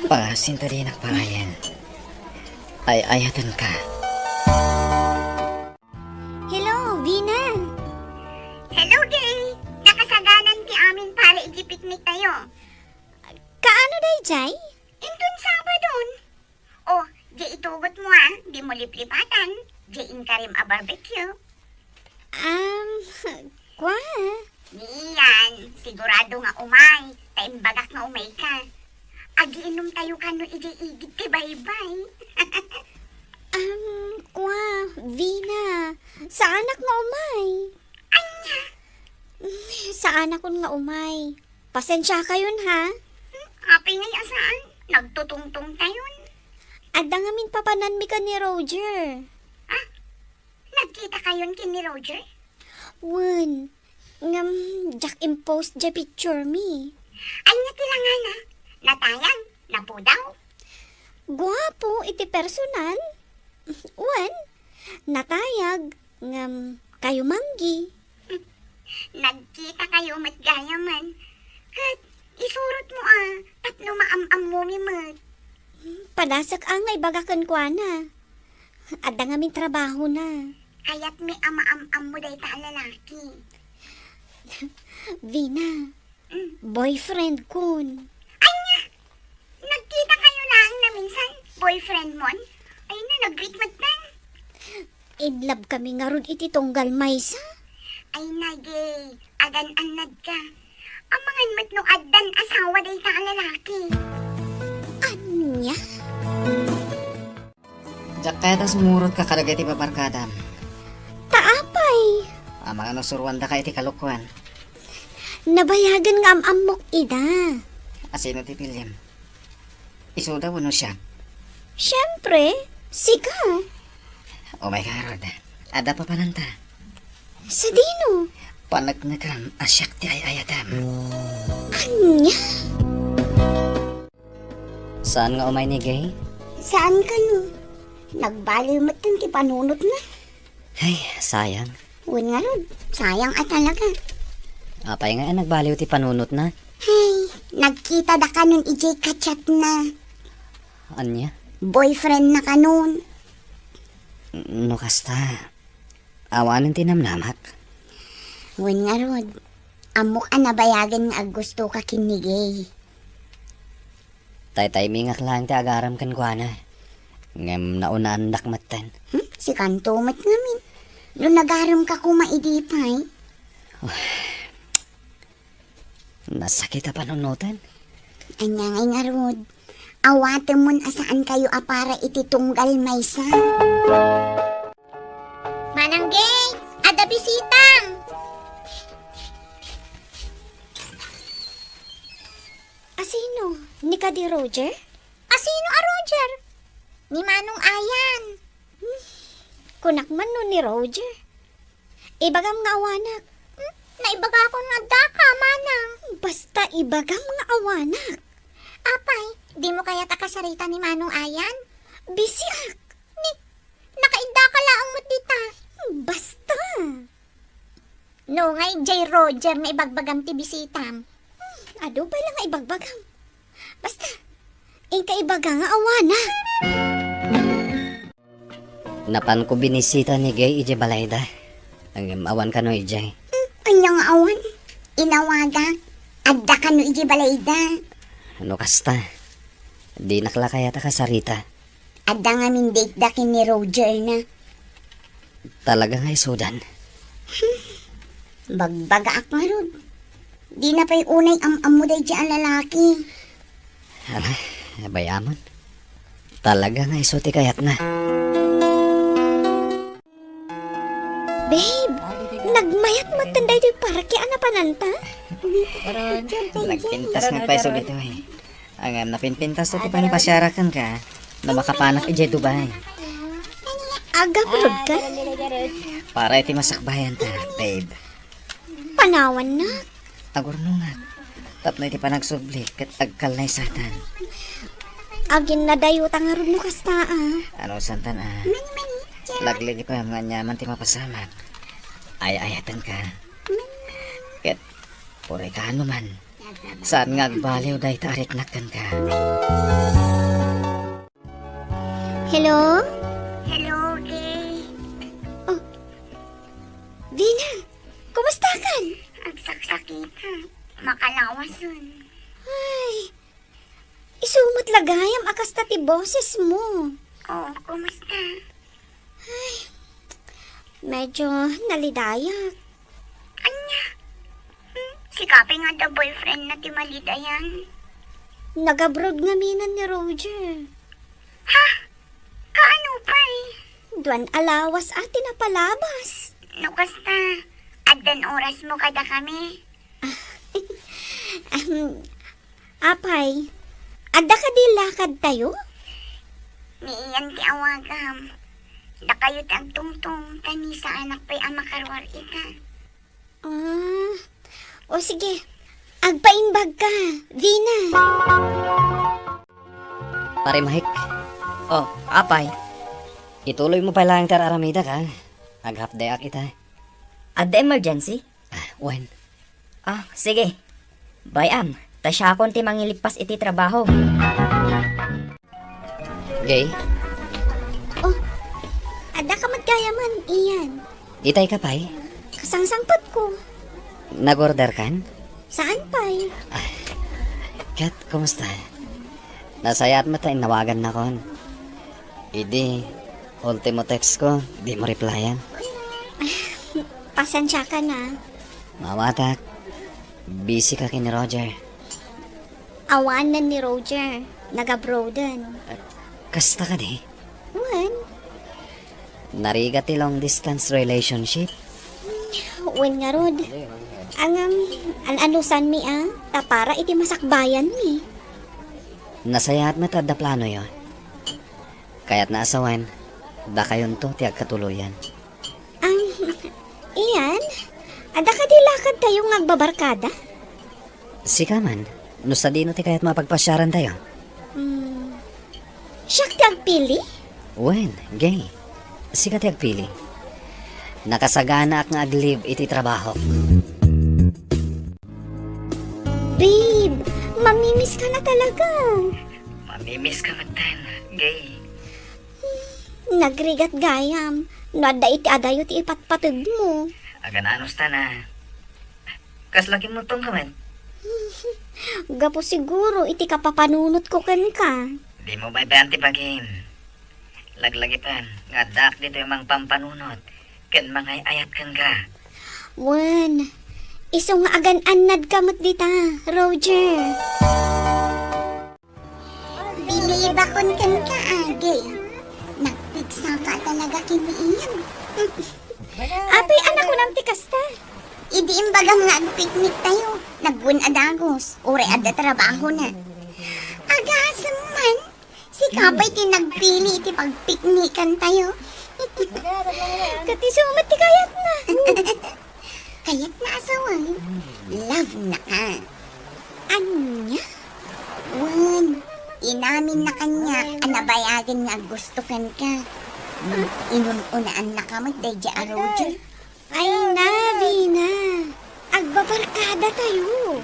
Pangasin ta din nakpangayan. Ay ayatan ka. Hello, Vina. Hello, Gay. Nakasaganan ti amin para igi-picnic tayo. Kaano day, Jay? Indun Sabadon. Oh, di itugot mo ah. Di mo liplipatan. Di inkarim a barbecue. Kwa? Niyan, sigurado nga umay. Taimbagak nga umay ka. Agiinom tayo ka no igi-igid ti baybay. Kwa, Vina. Sa anak nga umay. Anya, Sa anak kon nga umay. Pasensya ka yun, ha? happy ngay asaan. Nagtutungtong tayon. Adda nga min papanan mi ka ni Roger. Nagkita kayon kin ni Roger. Wan, ngam, jak impost ja picture mi. Anya tilangan na. Natayang, napudaw. Guwapo, iti personal. Wan, natayag, ngam, kayo manggi. Nagkita kayo mat gaya man. Kat, isurot mo ah. Tapno maam-am mo mi mat. Padasak angay bagakan kwa na. Adda nga min trabaho na. Kaya't may ama-am-am mo day ta lalaki. Vina, boyfriend kun. Anya, nagkita kayo lang na minsan. Boyfriend mon. Ay na, nag-greet matan. In love kami nga rod iti tonggal maysa. Ay nagay, adan-anad ka. Ang mga mat no adan asawa day ta lalaki. Anya? Jak kaya tas murot ka karagay ti babarkadam. Taapay. Ang mga nasuruan da ka iti kalukuan. Nabayagan nga amok ida. Asino ti William. Isuda mo no siya. Siyempre, siga. Oh my God. Ada pa pananta. Sa dino. Panagnagam asyak ti ay ayatam. Anya? Saan nga umay ni Gay? Saan ka no? Nagbaliw mo ti panunot na. Ay, sayang. Wen nga rod, sayang at talaga. Apay nga nagbaliw ti panunot na. Hey, nagkita da ka nun ijay kachat na. Anya? Boyfriend na ka nun. No kasta. Awanan tinamnamak. Wen nga rod, amok nabayagan nga gusto ka kinigay. Tay mingak lang ti agaram kan kuana. Ngem naunaan dakmatan. Si kantumat ngamin. Nung nagaram ka kumaidipay. Nasakit pa panunutan. Anya ngay nga rod, awate mon asaan kayo para ititunggal maysa. Mananggay, ada bisitang. Asino? Ni ka di Roger? Asino a Roger? Ni Manong Ayan. Kunak man no ni Roger. Ibagam nga awanak. Naibaga ko nga da ka, Manang. Basta ibagam nga awanak. Apay, di mo kaya takasarita ni Manong Ayan? Bisyak. Nakainda ka laang mo dita. Basta. No ngay J. Roger na ibagbagam ti bisitam. Ado pa lang nga ibagbagam. Basta, ingka ibaga nga awanak. Napan ko binisita ni Gay ije balayda. Ang awan ka no ije. Kanyang awan, inawaga, adda ka no iji balayda. Ano kasta? Di naklakaya ta kasarita. Adda nga min date dakin ni Roger na. Talaga nga isudan. Bagbaga ak nga rod. Di na pa'y unay am-amu day dyan lalaki. Hala, bayamon. Talaga nga isuti kayat na. Babe, nagmayat mo tanday di paraki ana pananta? Nagpintas nga pa iso dito eh. Ang napinpintas to ti panipasyarakan ka. Na makapanak ije Dubai. Agabrod ka? Para iti masakbayan ta, babe. Panawan na. Agurno nga. Tapno iti panagsubli kat agkal na isatan. Agin na dayo tangarod no kasta Ano santan Laglig pa mga nyaman ti mapasamak. Ay-ayatan ka. Ket, pure ka ano man. Saan nga agbaliw dahi tarik nakan ka. Hello? Hello, Gay. Vina, kumusta kan? Agsaksakit ha. Makalawason. Ay, isumot lagayam akas ti boses mo. Oh, kumusta? Medyo nalidayak. Anya? Si Kape nga the boyfriend na timalidayan. Nagabrod nga minan ni Roger. Ha? Kaano pa eh? Duan alawas ati na palabas. No kasta, addan oras mo kada kami. Apay, ada ka di lakad tayo? Niiyan ti awagam. Da kayo tang tungtong tani sa anak pa'y ang makarwar ita. O sige, agpaimbag ka, Vina. Pare mahik. Oh, apay. Ituloy mo pa lang tararamida ka. Aghapdayak ita. Adda emergency? When? Sige. Bayam, tasya kon ti mangilipas iti trabaho. Gay, Ada ka magkayaman, iyan. itay ka pay. Kasangsangpat ko. Nag-order kan? Saan pa'y? Kat, kumusta? Nasayat mo tayo, nawagan na kon. Idi, ultimo text ko, di mo replyan. Pasensya ka na. Mawatak, busy ka kini Roger. Awanan ni Roger. Nagabroaden. Kasta ka di? Wen? Nariga ti long distance relationship. Wen nga rod. Ang anusan mi tapara iti masakbayan mi. Nasayat mo da plano yon. Kaya't naasawan, da kayon to tiag katuluyan. Iyan? Ada ka di lakad tayo ngagbabarkada? Sika man, no sa dino ti kaya't mapagpasyaran tayo. Siya tiyang pili? Wen, gay. Sikat pili. Nakasagana ak nga aglib iti trabaho. Babe, mamimiss ka na talaga. Mamimiss ka matan, gay. Nagrigat gayam. Nada iti adayo ti ipatpatid mo. Agananos ta na. Kaslaki mo tong kaman. Gapo siguro iti kapapanunot ko ken ka. Di mo ba antipagin? Laglagipan, nga dak dito yung mga pampanunot. Ken mga ayat kang ka. Wen, iso nga agan-anad kamot dita, Roger. Bilibakon kan ka, Age. Nagpigsa ka talaga kiniiyan. Apay anak ko ng tikasta. Idi imbaga nga picnic tayo. Nagbuan adagos. Ure adda trabaho na. Agasam man. Si Kapay tinagpili iti pagpiknikan tayo. Kati sumat ti kayat na. Kayat na asawang. Love na ka. Anya? Wan. Inamin na kanya. Anabayagan nga gusto kan ka. Inununaan na ka magdadya a Roger. Ay na, Vina. Agbabarkada tayo.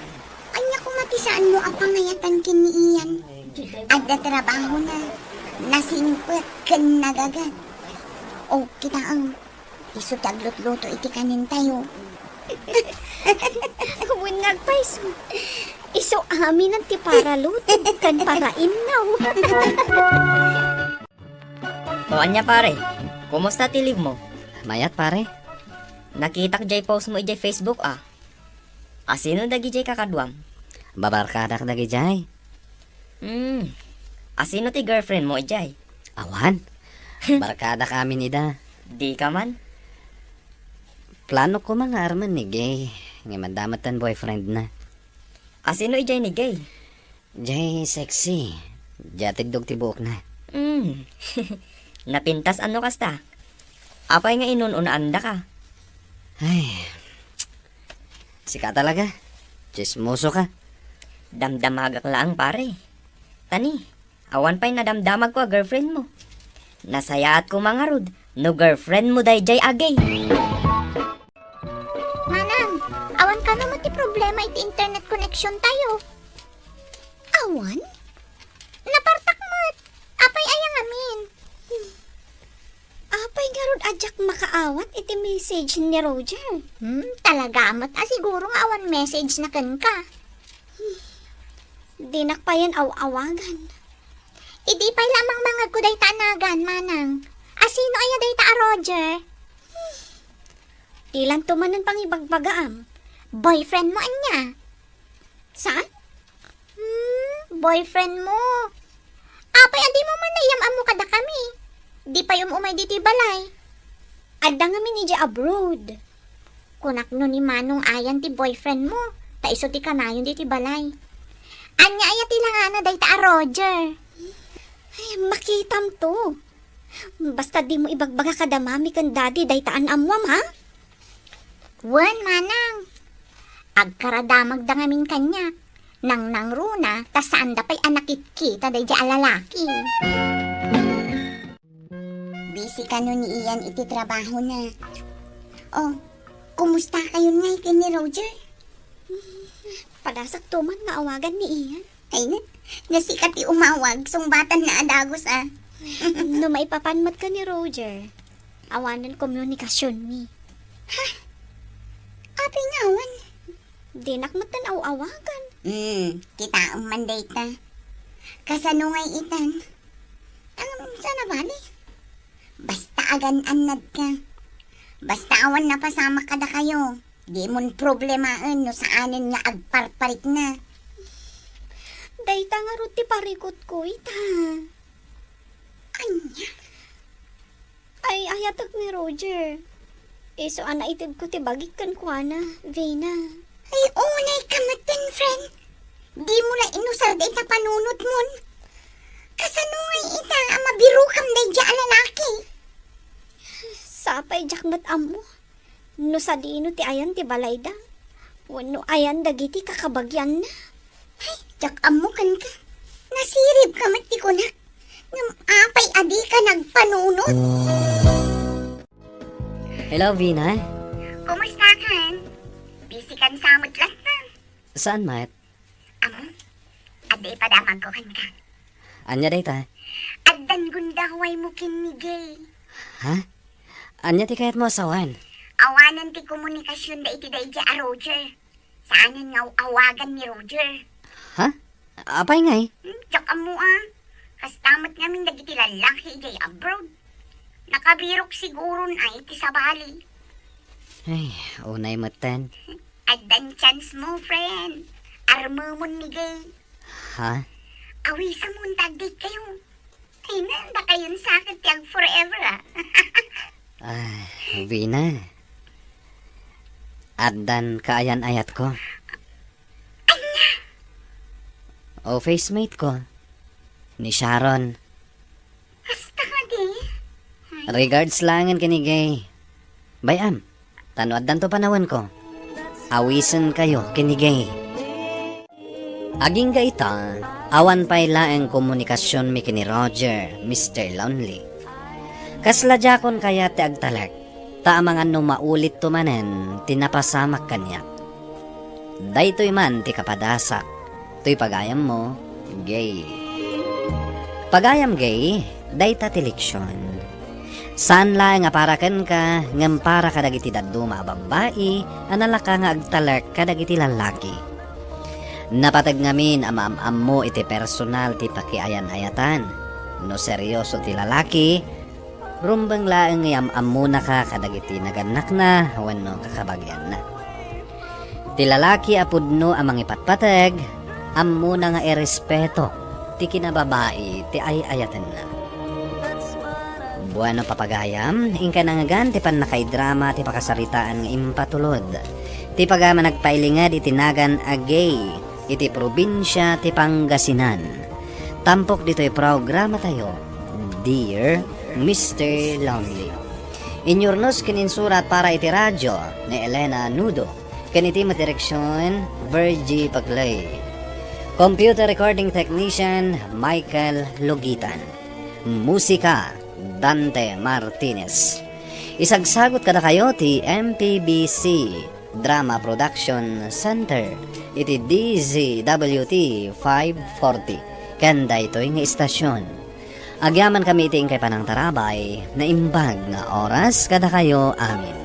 Anya kung matisaan mo ang pangayatan kiniiyan. Adda trabaho na. Nasingkwet kan nagagat. O kita ang iso taglot-loto iti kanin tayo. When nagpaiso. Iso amin ang tiparalutod kan parain now. O anya pare, kumusta tilib mo? Mayat pare. Nakita ko jay post mo ijay Facebook ah. Asino dagi jay kakadwam? Babarkada ka dagi jay. Asino ti girlfriend mo ijay? Awan. Barkada kami nida. Di ka man? Plano ko mga arman ni gay. Nga mandamatan boyfriend na. Asino ijay ni gay? Jay sexy. Jatig dog tibok na. Napintas ano kasta? Apay nga inununaan da ka? Ay. Sika talaga. Chismoso ka. Damdamagak lang pare. Tani, awan pa'y nadamdamag ko a girlfriend mo. Nasayaat ko mga rod, no girlfriend mo day jay agay. Manang, awan ka naman ti problema iti internet connection tayo. Awan? Napartakmat. Apay ayang amin. Apay garod ajak makaawat iti message ni Roger. Talaga amat siguro nga awan message na kan ka. Dinak pa yan aw-awagan. Idi pa'y lamang mga kuday tanagan, Manang. Asino aya day ta a Roger? Ilan tumanan pang ibagbagaam. Boyfriend mo anya. Saan? Boyfriend mo. Apay, adi mo man nayam amo kada kami. Di pa yung umay diti balay. Adda nga min ija abroad. Kunak no ni Manong ayan ti boyfriend mo. Taiso ti kanayon diti balay. Anya aya ti langana day ta a Roger. Ay, makitam to. Basta di mo ibagbaga kada mami kan daddy day taan amwam ha? Wan, Manang. Agkaradamag da ngamin kanya. Nang runa, tas saan da pa'y anakit kita day di alalaki. Busy ka nun ni Ian iti trabaho na. Oh, kumusta kayo nga ikin ni Roger? Padasak tuman nga awagan ni Ian. Ay na, nasikat ti umawag, sungbatan na adagos ah. No maipapanmat ka ni Roger. Awanan komunikasyon ni. Api nga awan. Dinakmatan aw-awagan. Kita ang manday ta. Kasanungay itan. Sana bali? Basta agan-anad ka. Basta awan na pasama kada kayo. Di mon problemaen no saanin nga agparparik na. Dayta nga ruti parikot ko ita. Anya? Ay, ayatak ni Roger. Iso ana itid ko ti bagik kan kuana, Vina. Ay, unay kamatin, friend. Di mo na inusal day ta panunot mon. Kasanungay ita, mabiru kam day di lalaki. Sapay jakmat amo. No sa dino ti ayan ti balayda. Wano ayan dagiti kakabagyan na. Ay, jak amo kan ka. Nasirib ka mati ko na. Apay adi ka nagpanunod. Hello, Vina. Kumusta kan? Busy kan samot lang na. Saan, Mat? Adi pa damag ko kan ka. Anya dayta? Addan gunda huway mo kinigay. Ha? Anya ti kayat mo asawan? Awanan ti komunikasyon da iti da iti a Roger. Saanan nga awagan ni Roger. Ha? Apay ngay? Tsaka mo Kastamat namin dagiti lalaki iti abroad. Nakabirok siguro na iti sa bali. Ay, unay matan. Addan chance mo, friend. Armamon ni gay. Ha? Awisa mo tagdi kayo. Ay, nanda kayon sakit yang forever Ay, Vina. Addan kaayan ayat ko. O facemate ko. Ni Sharon. Hasta ka di. Regards langan kinigay. Bayam, tanuad dan to panahon ko. Awisan kayo kinigay. Aging gaita, awan pa'y laeng komunikasyon mi kini Roger, Mr. Lonely. Kasladjakon kaya ti agtalek, taamangan no maulit tumanen, tinapasamak kanya. Daytoy man ti kapadasak, to'y pagayam mo, gay. Pagayam gay, dayta ti leksyon. Saan lang nga para ken ka, ngem para kadagiti daduma babae, analaka nga agtalek kadagiti lalaki. Napatag ngamin am mo iti personal ti pakiayan-ayatan. No seryoso ti lalaki, rumbang laeng am muna ka kadagiti naganak na, wenno kakabagyan na. Ti lalaki apudno amang ipatpatag, am muna nga irespeto, ti kinababae ti ayayatan na. Bueno papagayam, ingka nangagan ti panakaidrama ti pakasaritaan nga impatulod. Ti pagama nagpailingad itinagan agay, iti probinsya ti Pangasinan. Tampok dito'y programa tayo, Dear Mr. Lonely. Inyornos kininsurat para iti radyo ni Elena Nudo, kaniti madireksyon Virgie Paglay. Computer recording technician Michael Logitan. Musika Dante Martinez. Isagsagot kada kayo ti MPBC Drama Production Center iti DZWT 540 kanda ito'y nga istasyon. Agyaman kami iti kay panang tarabay na imbag nga oras kada kayo amin.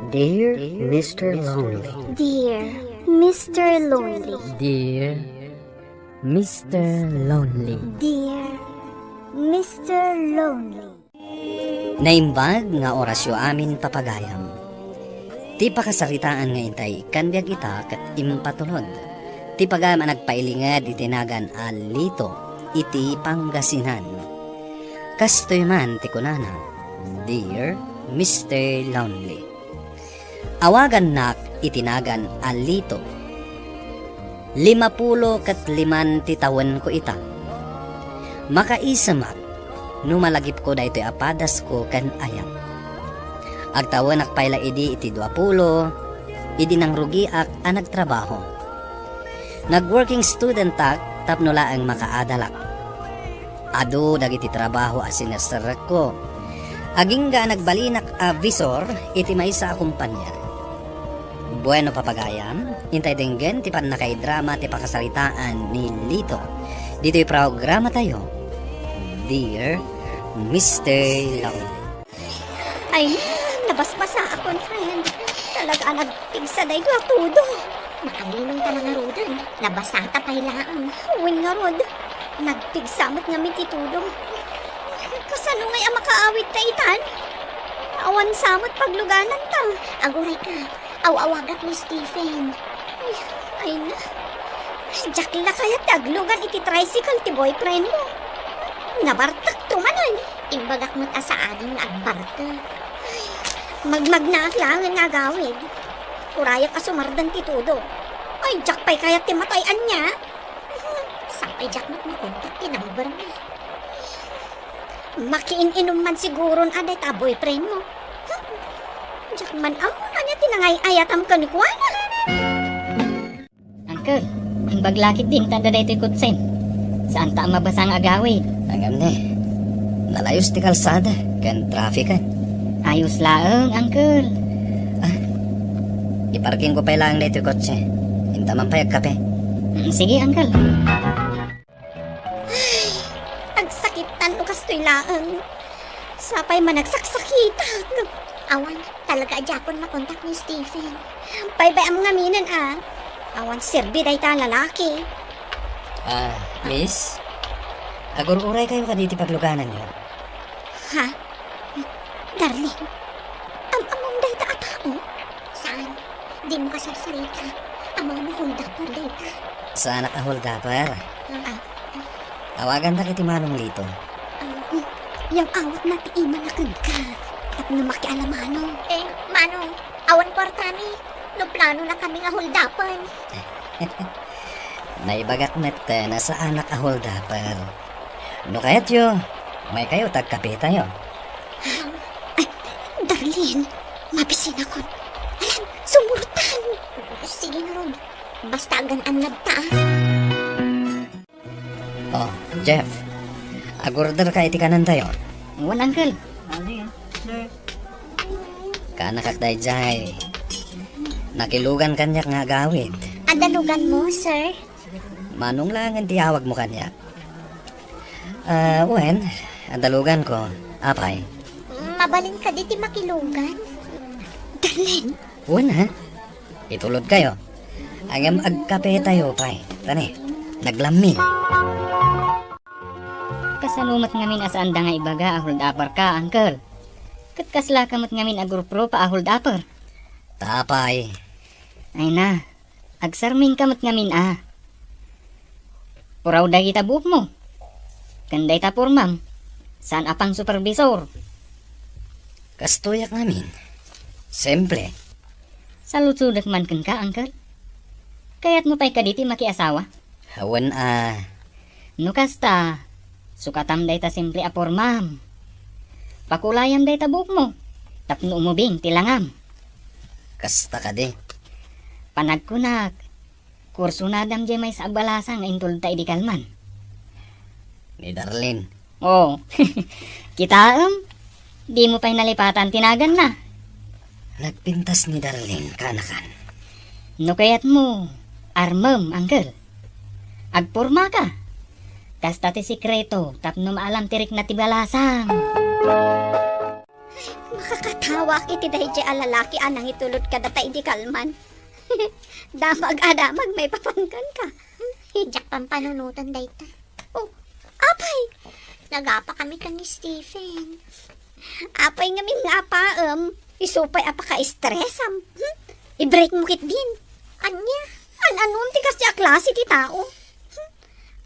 Dear Mr. Lonely. Dear Mr. Lonely. Dear Mr. Lonely. Dear Mr. Lonely. Naimbag nga orasyo amin papagayam. Ti pakasaritaan nga itay kanbiag ita kat impatulod. Ti pagama nagpailingad itinagan alito iti Pangasinan. Kastoy man ti kunana, Dear Mr. Lonely. Awagan nak itinagan alito. 55 ti tawen ko ita. Makaisamak, numalagip ko daytoy apadas ko kan ayam. Agtawan nakpaila idi iti 20, idi nang rugiak ang nagtrabaho. Nag-working student tak, tapno laang makaadalak. Ado dagiti trabaho as sinasarak ko. Aging ga nagbalinak a visor, iti may sa kumpanya. Bueno papagayam, intay dinggen ti pan nakaidrama ti pakasalitaan ni Lito. Dito'y programa tayo, Dear Mr. Lonely. Ay, nabasbasa akon, friend. Talaga nagpigsa day ko tudo. Makalinong ka na nga rodan. Nabasata pa hilaan. Uwin nga rod. Nagpigsamot nga mititudo. Kasano ngay ang makaawit ta itan? Awan samot pagluganan ta. Aguray ka. Awawagat ni Stephen. Ay na. Jakla kaya taglugan iti tricycle ti boyfriend mo. Nabartak tumanan. Imbagak mo't asaagan nga agbarka. Magmag na aklangan nga gawid. Urayak ka sumardan ti tudo. Ay, jakpay kaya ti matayan niya. Sapay jak mo't makontak kinambar mo. Makiin-inom man siguro aday ta boyfriend mo. Jak man amo na niya tinangay ayatam ka ni Kuana. Uncle, Ang baglakit din tanda daytoy kutsen. Saan ta mabasang agawid? Hanggang ni. Nalayos ti kalsada. Kan traffic Ayos laeng, uncle. Iparking ko pa lang dito yung kotse. Hinta man pa yung kape. Sige, uncle. Agsakitan o kastoy laang. Sapay man nagsaksakitan. Awan, talaga adyakon makontak ni Stephen. Bye-bye ang mga minan Awan, sirbi day ta lalaki. Miss? Agur-uray kayo ka dito pagluganan nyo. Ha? Darling, among day ta atao? Saan? Di mo kasarsarita. Amang mahulda po day ta. Sa anak ahol gapar. Ah, Awagan na kiti Manong Lito. yung awat na tiiman na ka. Tap na makialamano. Manong, awan kwartani. No plano na kami nga huldapan. Naibagat met na sa anak ahol gapar. No kayat yo. May kayo tagkape tayo. Darlene, mabisin ako. Alam, sumurtan. Sige na ron. Basta agan-an nagta. Oh, Jeff. Agurder ka iti kanan tayo. Wan, uncle. Kanakak day jay. Nakilugan kanyak nga gawid. Adalugan mo, sir. Manong lang ang tiyawag mo kanya. Adalugan ko. Apay. Mabalin ka diti makilugan. Darlene, Ha? Itulod kayo. Agam agkape tayo, pay. Tani, naglamig. Kasanumat ngamin asaan da nga ibaga hold upper ka, uncle. Kat kasla kamot ngamin agurpro pa hold upper. Tapay. Ay na, agsarming kamot ngamin Puraw da kita buhok mo. Kanday ta pormam. Saan apang supervisor? Kastuyak namin. Siyempre. Salutsudak man kan ka, uncle. Kaya't mo pa'y kaditi makiasawa. Hawan No kasta, sukatam day ta simple apormam. Pakulayam day ta buhok mo. Tapno umubing tilangam. kasta ka di. Panagkunak. Kurso na dam jay may sa agbalasang nga intulad ta idikalman. Ni Darlene. Oh, kita di mo pa'y nalipatan tinagan na. Nagpintas ni Darlene kanakan. No kayat mo, armam, uncle. Agpurma ka. Kasta ti sikreto, tapno maalam tirik na tibalasang. makakatawa iti dahi di alalaki anang itulot ka data iti kalman. Damag may papangkan ka. Hijak pang panunutan dahi ta. Oh, apay! Nagapa kami ka ni Stephen. Apay nga min nga pa, isupay apa ka stressam. I-break mo kit din. Anya? Anong ti kasi klase ti tao?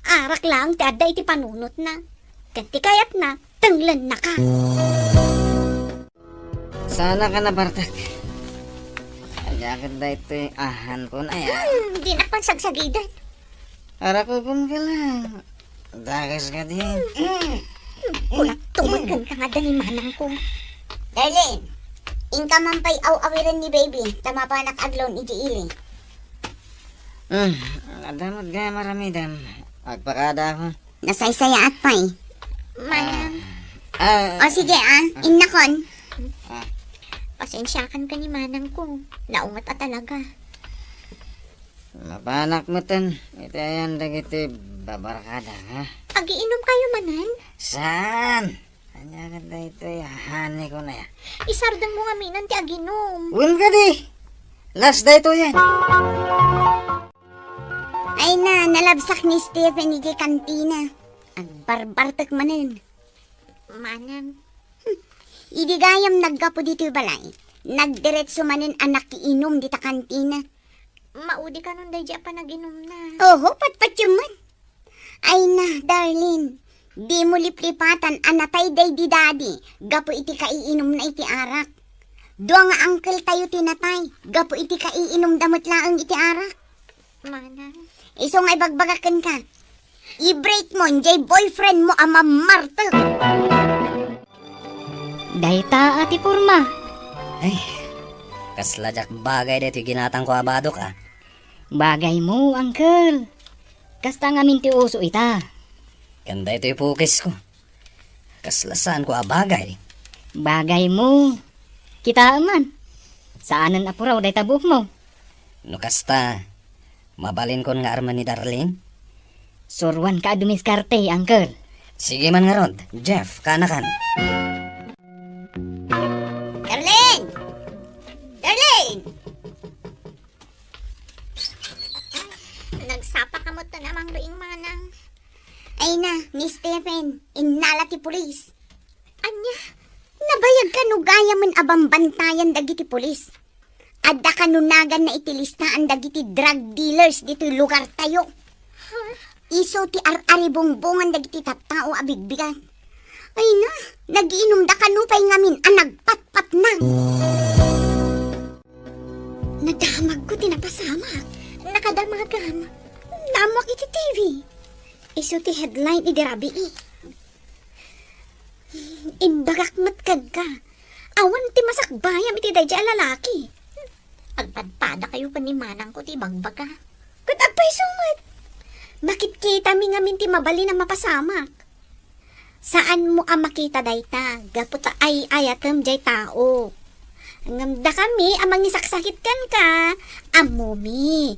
Arak lang ti adda iti panunot na. Ganti kayat na, tanglan na ka. Sana ka na, Bartak. Ajakan da ito ahan po na yan. Di na pang sagsagidan. Para ko pun ka lang. Dagas ka din. Kulat tumagan ka nga dani manang ko. Darlene, ingka man pa'y aw-awiran ni baby. Tama pa nakaglon iti ili. Adamot ga maramidan. Agpakada ako. Nasaysaya at pa'y. Manang, O sige innakon. pasensyakan ka ni manang ko. Naungat at talaga. Mapanak mo tan. Ito yan dagiti babarakada, ha? Agiinom kayo manan? Saan? Ajakan da ito ahani ko na yan. Isardang mo nga minan ti aginom. Win ka di. Last da ito yan. Ay na, nalabsak ni Stephen iti kantina. Agbarbartak manen. Manang, Idigayam naggapo dito balay. Nagdiretso manen anak iinom dita kantina. maudi ka nun dahi pa naginom na. Oho, patpatyuman. Ay na, Darlene. Di mo liplipatan anatay day di daddy. Gapo iti kaiinom na iti arak. Dua nga uncle tayo tinatay. Gapo iti kaiinom damot laang iti arak. Manang, Iso nga ibagbagakan ka. I-break mo, jay boyfriend mo ama martel. Dayta ati porma. Ay, kasladyak bagay dito ginatang ko abado ka. Bagay mo, Uncle. Kasta nga minti uso ita. Kanda ito ipukis ko. Kaslasan ko abagay. Bagay mo. Kita man. Saanan apuraw day tabuk mo. No kasta, mabalin kon nga arman ni Darlene. Surwan ka dumiskarte, Uncle. Sige man nga rod, Jeff, kanakan. Darlene! Darlene! Nagsapa ka mo to namang doing manang. Ay na, ni Stephen, inala ti pulis. Anya, nabayag ka no gaya man abang bantayan dagiti pulis. Adda kanunagan na itilistaan dagiti drug dealers dito lugar tayo. Iso ti ar-ari bongbongan dagiti tattao abigbigan. Ay na, nagiinom da kanupay ngamin ang nagpatpat na. Nadamag ko tinapasamak. Nakadamagam. Namak iti TV. Iso ti headline idirabi Imbagak matkag ka. Awan ti masakbayam iti dadya lalaki. Agpadpada kayo pa ni manang ko ti bagbaga. Katagpay sumat. Bakit kita mi ngamin ti mabali na mapasamak? Saan mo ang makita dayta? Gaputa ay ayatem jay tao. Ngamda kami amang isaksakit kan ka. Amumi.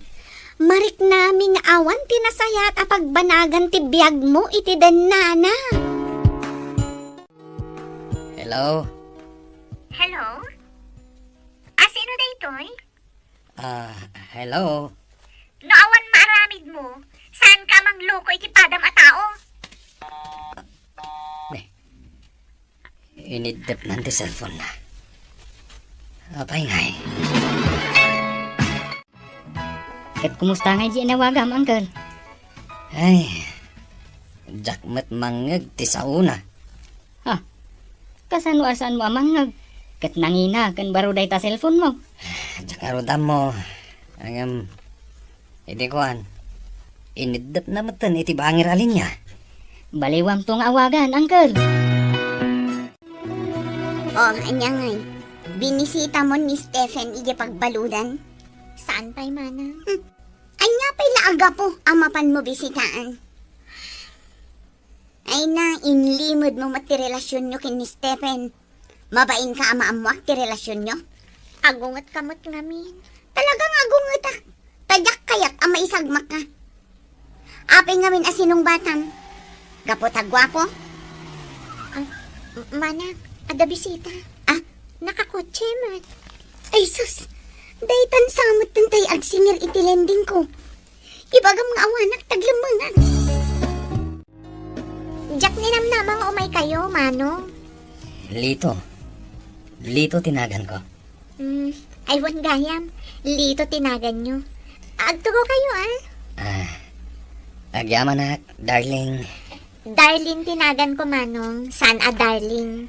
Marik nami nga awan tinasayat a pagbanagan ti biyag mo iti danana. Hello? Hello? Sino daytoy? Hello? No awan maaramid mo. Saan ka mang loko iti padam a tao? Inidip nanti cellphone na. Apay ngay. Kat kumusta nga di nawagam, Uncle? Ay, jakmet mangeg ti sauna. Kasano asan mo amangag? Kat nangina kan baro day ta cellphone mo. Jakarodam mo. Angam, iti kuan. Inidip na matan iti bangir alin niya. Baliwam tong awagan, Uncle. Oh, anya ngay. Binisita mo ni Stephen ije pagbaludan. Saan pa'y mana? Anya pa'y laaga po ang mapan mo bisitaan. Ay na, inlimod mo mati relasyon nyo kin ni Stephen. Mabain ka ama amuak ti relasyon nyo. Agungat kamot ngamin. Talagang agungat ah. Tadyak kayat ama isagmak ka. Apay ngamin asinong batam. Gapot agwapo. Mana, ada bisita. Nakakotse man. Ay sus, daytan samot tantay agsingir iti lending ko. Ibagam nga awanak taglamangan. Jack ninamnamang umay kayo, Manong. Lito tinagan ko. Aywan gayam, lito tinagan nyo. Agtugo kayo Agyaman na, darling. Darling tinagan ko, Manong. Saan darling?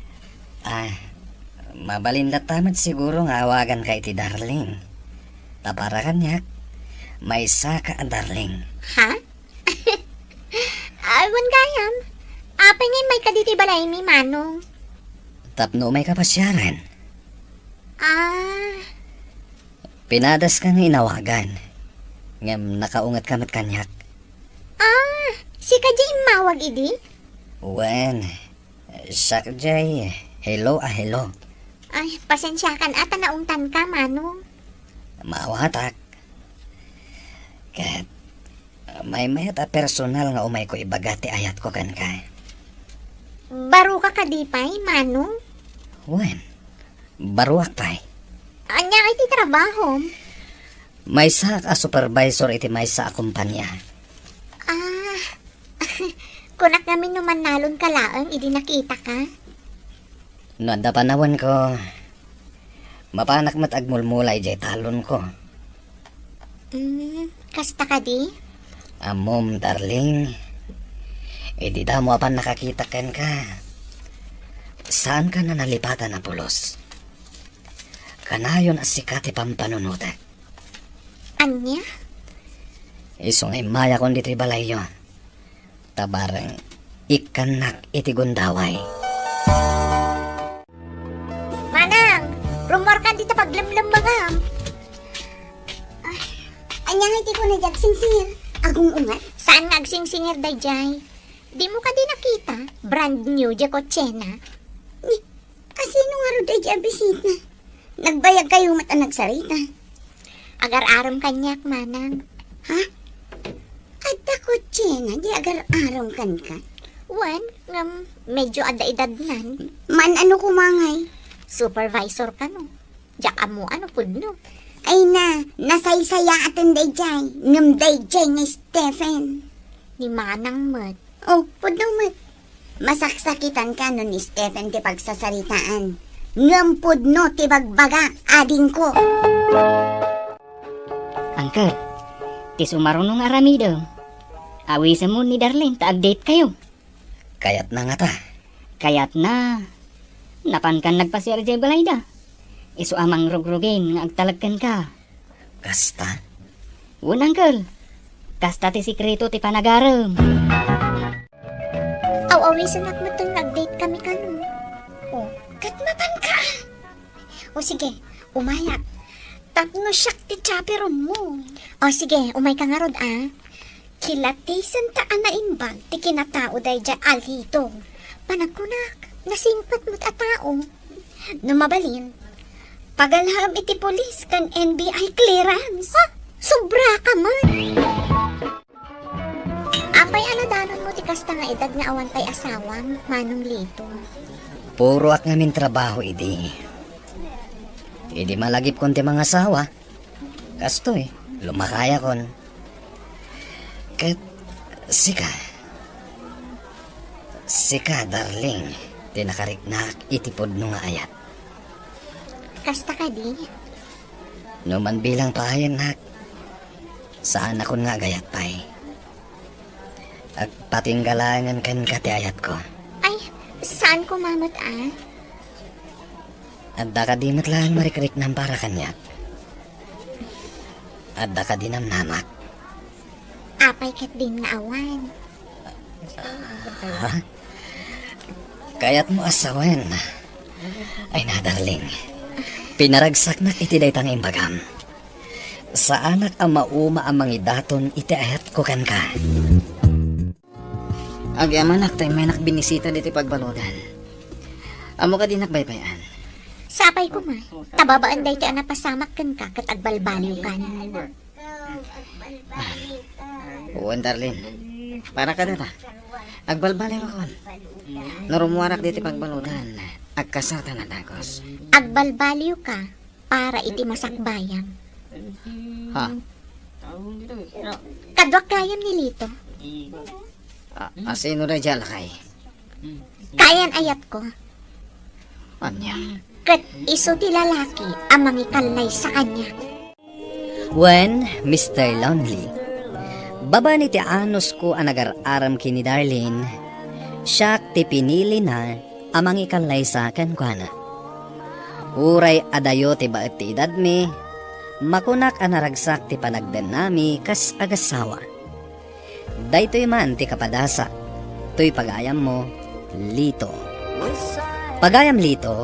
Mabalin na tamat siguro nga awagan ka iti darling. Tapara kanyak, may saka a darling. Ha? Aywan gayam. Apay ngayon may kaditi balay mi, Manong. Tapno may kapasyaran. Pinadas kang inawagan. Ngam nakaungat kamat kanyak. Si Kajay mawag idi? Wen, siya jay, hello hello. Ay, pasensya kan ata naungtan ka, Manong. Maawatak. Kat, may mayat a personal nga umay ko ibagati ayat ko kan ka. Baro ka kadipay, Manong? Wen, baruak pay. Anya iti trabaho. May sa ka supervisor iti may sa kumpanya. Kunak namin naman nalon kalaang, idi nakita ka. Nanda panawan ko, mapanak mat agmulmulay jay talon ko. Kasta ka di? Amom, darling. Di da mo apan nakakita kan ka. Saan ka na nalipatan na pulos? Kanayon as sikati pampanunutak. Anya? Isong ay maya kon dito'y balayo. Tabarang ikanak iti gundaway. Manang, rumor ka dito paglamlam mga. Anyahit ko na jag singsingir. Agong ungat. Saan nga agsingsingir day, Jay? Di mo ka din nakita? Brand new, di kotsena. Ni, asino nga ro day bisita? Nagbayag kayo mat ang nagsarita. Agar-aram kanyak, manang. Ha? At ako, Chena, di agar-aram kan ka. Wan, ngam, medyo ada-edad nan. Man ano kumangay? Supervisor ka no. Diyak amo, ano pudno. Ay na, nasaysaya atin day jay. Ngam day jay nga Stephen. Ni manang mat. Oh, pudumat. Masaksakitan ka nun ni Stephen ti pagsasaritaan. Ngam pudno ti bagbaga, ading ko. Angker, ti sumarunong aramido. Awisan mo ni Darlene, ta-update kayo. Kayat na nga ta. Kaya't na, napan kan nagpasir jay balayda. Isu amang rugrugin nga agtalagkan ka. Kasta. Unangkel, kasta ti sikreto ti panagaram. Aw-awisan mo itong nag-date kami kanon. Oh, katmatan ka. O sige, umayak. Tatno siyak ti chaperon mo. O sige, umay ka nga rod Kilatisan taan na imbag ti kinatao day dyan alhito. Panagkunak, nasingpat mo't a tao. Numabalin, pagalham iti polis kan NBI clearance. Ha? Sobra ka man. Apay ano danon mo ti kasta nga edad nga awan pa'y asawam, manong lito. Puro ak ngamin trabaho, idi. Idi malagip kon ti mga asawa. Kasto lumakaya kon. Kat, sika, darling, tinakariknak itipod nung nga ayat. Kasta ka di. Numan bilang pahayan nak, saan akon nga gayat pa'y. At patinggalangan kan kati ayat ko. Ay, saan ko mamot At da ka di matlaan marikrik ng para kanyak. At da ka di namnamak. Apay kat din nga awan. Ha? Kaya't mo asawan. Ay na, darling. Pinaragsak na iti daytang imbagam. Sa anak ang mauma ang mangidaton iti ayat ko kan ka. Agyaman tayo may nakbinisita dito pagbaludan. Amo ka din nakbaybayan. Sapay ko ma. Tababaan day ti anapasamak kan ka kat agbalbaliw ka na. Uwan, Darlene. Para ka data. Agbalbalay mo kon. Narumuwarak dito pagbaludan. Agkasarta na dagos. Agbalbaliw ka para iti masakbayan. Ha? Kadwak kayam ni Lito. Asino na dyan lakay? Kayan ayat ko. Anya? Kat iso ti lalaki ang mangikalnay sa kanya. When Mr. Lonely, baba ni ti anos ko ang nagar-aram kini Darlene, siya ti pinili na amang ikalay sa kankwana. Uray adayo ti baet ti edad mi, makunak ang naragsak ti panagdan nami kas agasawa. Daytoy man ti kapadasa, to'y pagayam mo, Lito. Pagayam Lito,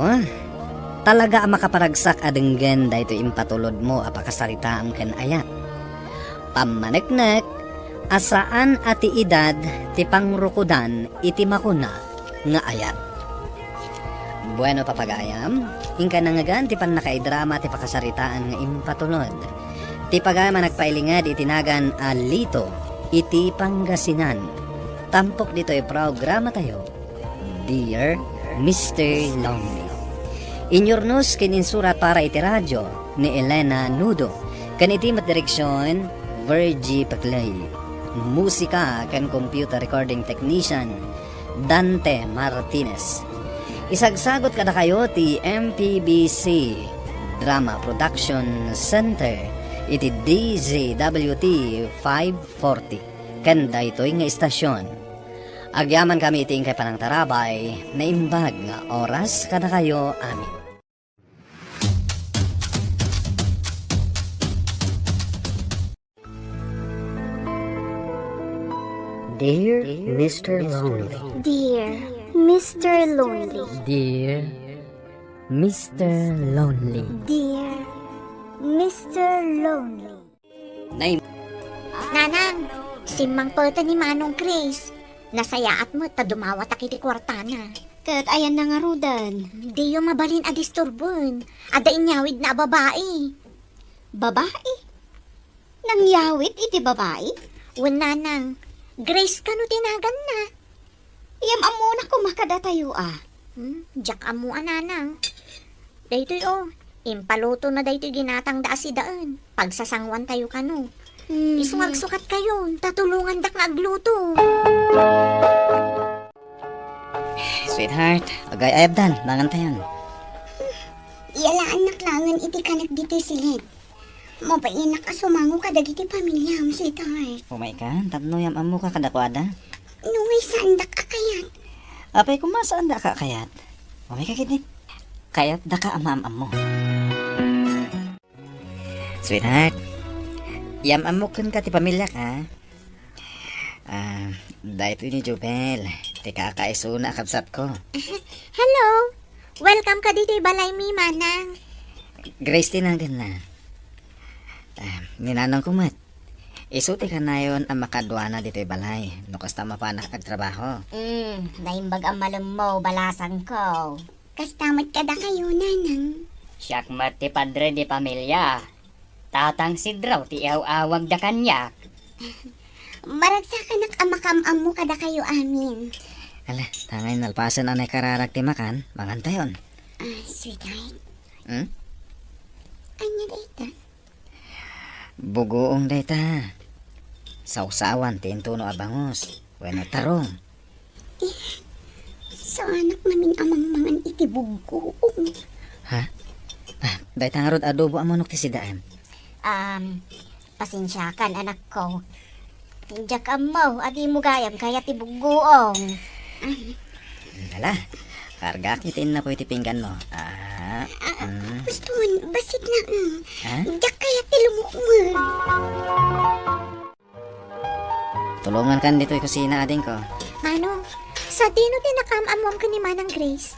talaga ang makaparagsak adenggen daytoy impatulod mo apakasaritaam ken ayat. Pamaneknek, asaan ati edad ti pangrukudan iti makuna nga ayat. Bueno papagayam, ingka nangagan ti panakaidrama ti pakasaritaan nga impatulod. Ti pagayam nagpailingad itinagan a Lito iti Pangasinan. Tampok dito ay programa tayo. Dear Mr. Lonely. Inyornos kininsurat para iti radyo ni Elena Nudo. Kan iti direksyon Virgie Paclay. Musika kan computer recording technician Dante Martinez. Isagsagot kada kayo ti MPBC Drama Production Center iti DZWT 540 kanda ito'y nga istasyon. Agyaman kami iting kay panang tarabay na imbag nga oras kada kayo amin. Dear Mr. Lonely. Dear Mr. Lonely. Dear Mr. Lonely. Dear Mr. Lonely. Na Nanang, simang pwede ni Manong Grace. Nasayaat mo, ta dumawat akiti kwartana. Kat ayan na nga rudan. Di yung mabalin a disturbon. Ada inyawid na babae. Babae? Nangyawid iti babae? Wala nang. Grace ka no tinagan na. Iyam amo na kumakada tayo Jack amo ananang. Daytoy impaloto na daytoy ginatang da si daan. Pagsasangwan tayo kano. Isungag-sukat kayo, tatulungan dak na agluto. Sweetheart, agay ayabdan, mangantayon. Iyalaan naklangan iti kanak dito silid. Mabayin nakasumango ka dagiti pamilya mo, sweetheart. Umay ka, tapno yam amo ka kadakwada. Nuway saan dak akayat. Apay kumasaan da ka kayat. Umay ka kiti. Kayat da ka amam mo. Sweetheart, yam amo kun ka ti pamilya ka. Dahito ni Jubel. Ti kakaisuna kabsat ko. Hello, welcome ka dito balay mi manang. Grace tinanggan na. Ninanong kumat. Isuti ka na yun ang makadwana dito'y balay. Nukas tama pa nakagtrabaho. Naimbag ang malam mo, balasan ko. Kastamat ka da kayo, nanang. Siyak ti padre di pamilya. Tatang sidraw ti awag da kanya. Maragsakan amakam mo kada kayo amin. Ala, tangay nalpasan anay kararag ti makan. Mangantayon. Sweetheart. Hmm? Anya dito? Bugoong dayta. Sausawan tinto no abangos. Bueno tarong. So anak namin amang mangan iti bugoong. Ha? Dayta nga rod adobo amonok ti sidaan. Pasensya kan anak ko. Tinjak mo, adi mo gayam, kaya tibugoong. Dala. Karga kitin na po iti pinggan mo. Gustuhon, basit na Ha? Diyak kaya tilumok mo. Tulungan kan dito kusina ading ko. Manong, sa dino tinakamamom ka ni Manang Grace?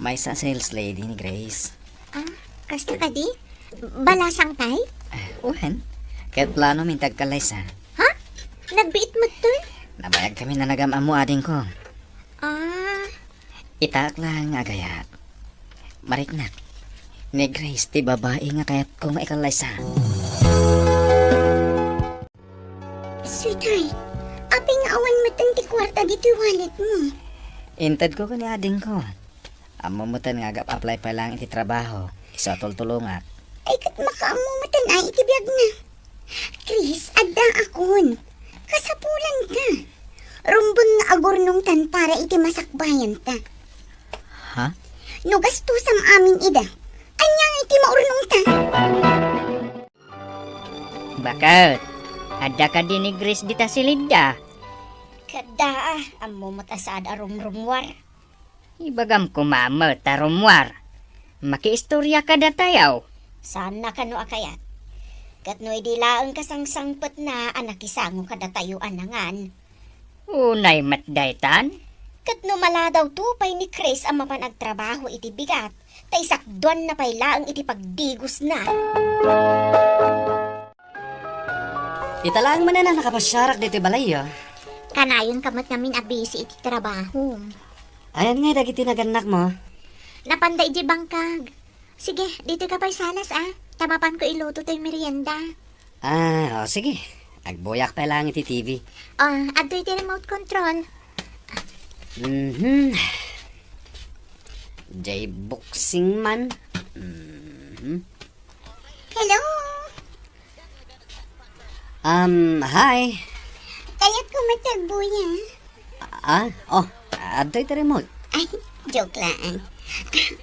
May sa sales lady ni Grace. Kasta ka di? Balasang tay? Uwan. Kahit plano mintag kalay sa. Ha? Nagbiit mo to? Nabayag kami na nagamam mo ading ko. Itaak lang nga gayat. Mariknak. Ni Grace ti babae nga kayat ko maikalay sa. Sweetheart, api nga awan matan ti kwarta dito wallet mo. Intad ko kani ading ko. Amumutan nga apply pa lang iti trabaho. Isa tultulungat. Ay kat makaamu matan ay iti biyag na. Chris, adda akon. Kasapulan ka. Rumbun nga agurnong tan para iti masakbayan ta. Ha? No gastusam amin ida. Anyang iti maurnong ta. Bakit? Ada ka din ni Grace dita silida. Kada, amo matasad arumrumwar. Ibagam ko mama tarumwar. Makiistorya ka da tayaw. Sana ka no akayat. Kat no idilaang kasangsangpet na anak isango kada tayo anangan. Unay matdaytan. Kat no maladaw tupay ni Chris ang mapanagtrabaho iti bigat. Tay sakduan na pay laang iti pagdigos na. Italaan mo na nakapasyarak dito balay Kanayon kamat namin abisi iti trabaho. Ayan nga, dagiti naganak mo. Napanday di bangkag. Sige, dito ka pa'y salas Tamapan ko iluto tayo merienda. Sige. Agboyak pa lang iti TV. Adoy ti remote control. J-boxing man. Hello. Hi. Kayat ko matagbuya. Adoy ti remote. Ay, joke lang.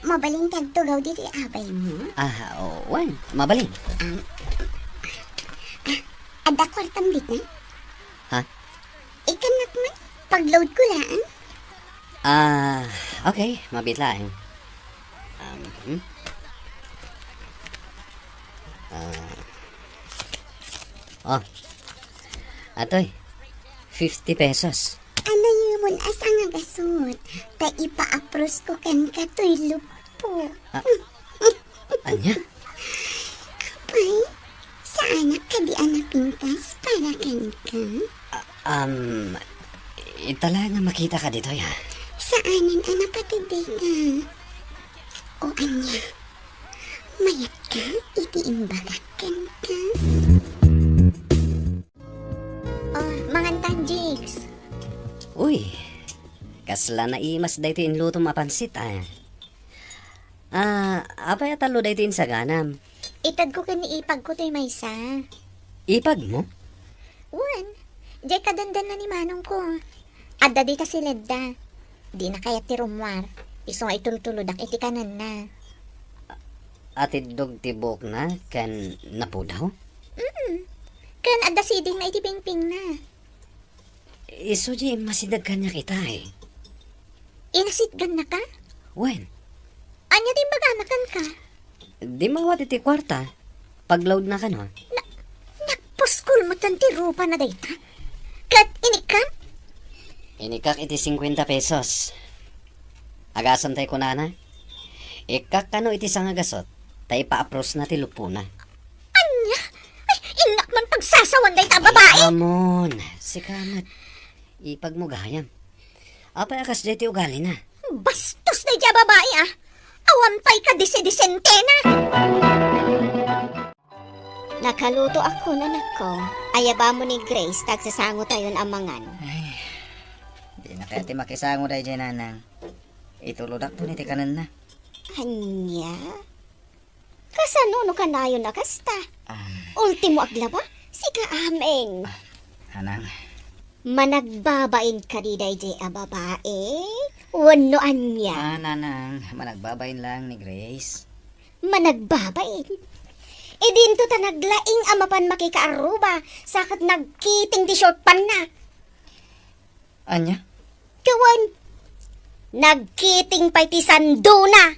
Mabaling tagtugaw dito abay mo. Wan, mabaling. Ada kwartam dito. Ha? Ikanak man. Pag-load ko lang. Okay, mabitlaan. Atoy, 50 pesos. Ano yun mo asa nga gasot? Ta ipa-apros ko kan katoy lupo. Anya? Ay, sa anak ka di anak pintas para kan ka? Itala nga makita ka dito, ya. Saanin anak patiday ka? O anya, mayat ka, itiimbagakan ka? Oh, mangantan, Jigs. Uy, kasla na imas dito in luto mapansit, ah. Apay atalo dito in saganam. Itad ko kaniipag ko to'y maysa. Ipag mo? Wan, jay kadandan na ni manong ko. Adda di ka siledda. Di na kaya ti rumwar. Iso nga itultuludak iti kanan na. Atid dog tibok na, kan napudaw? Kan adda siding na iti pingping na. Iso di masidag kanya kita, eh. Inasitgan na ka? Wen, Anya din maganakan ka? di mawat iti kwarta. Pagload na ka, no? Nagpuskol mo tanti rupa na dayta. Kat inikam? Inikak iti 50 pesos. Agasan tayo kunana. Ikak kano iti sangagasot. Tayo pa-apros na ti lupuna. Anya? Ay, inak man pagsasawan dayta babae. Amon, si kamat. Ipag mo gayam. Apay akas dito ugali na. Bastos na dya babae ah. Awampay ka disi-disente na. Nakaluto ako na nako. Ayaba mo ni Grace, tagsasango tayo amangan. Di na kaya ti makisango dahi dyan, nanang. Ituludak to ni ti kanan na. Anya? Kasano no kanayon na kasta? Ultimo aglaba? Sika ameng. Nanang, Managbabain ka di day a babae? Wano anya? nanang, managbabayin lang ni Grace. Managbabain? Idinto ta naglaing amapan makikaaruba sakat nagkiting ti short pan na. Anya? Kawan, nagkiting pa'y ti sando na.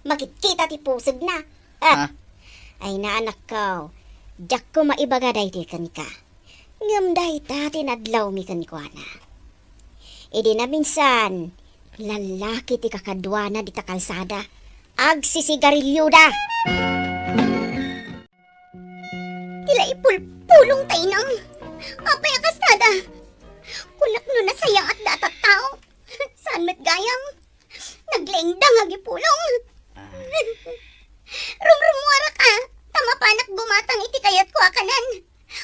Makikita ti pusog na. Ha? Ay naanak ko, jak ko maibaga day ti kanika. Ngam day ta tinadlaw mi kanikwana. Idi na minsan, lalaki ti kakadwana di ta kalsada. Agsisigarilyo da. Tila ipulpulong tayo nang. Apay akastada. Kulak no na sayang at datat tao. Saan mat gayam? Naglaingdang agipulong. Rumrumwara ka. Tama panak gumatang iti kayat ko akanan.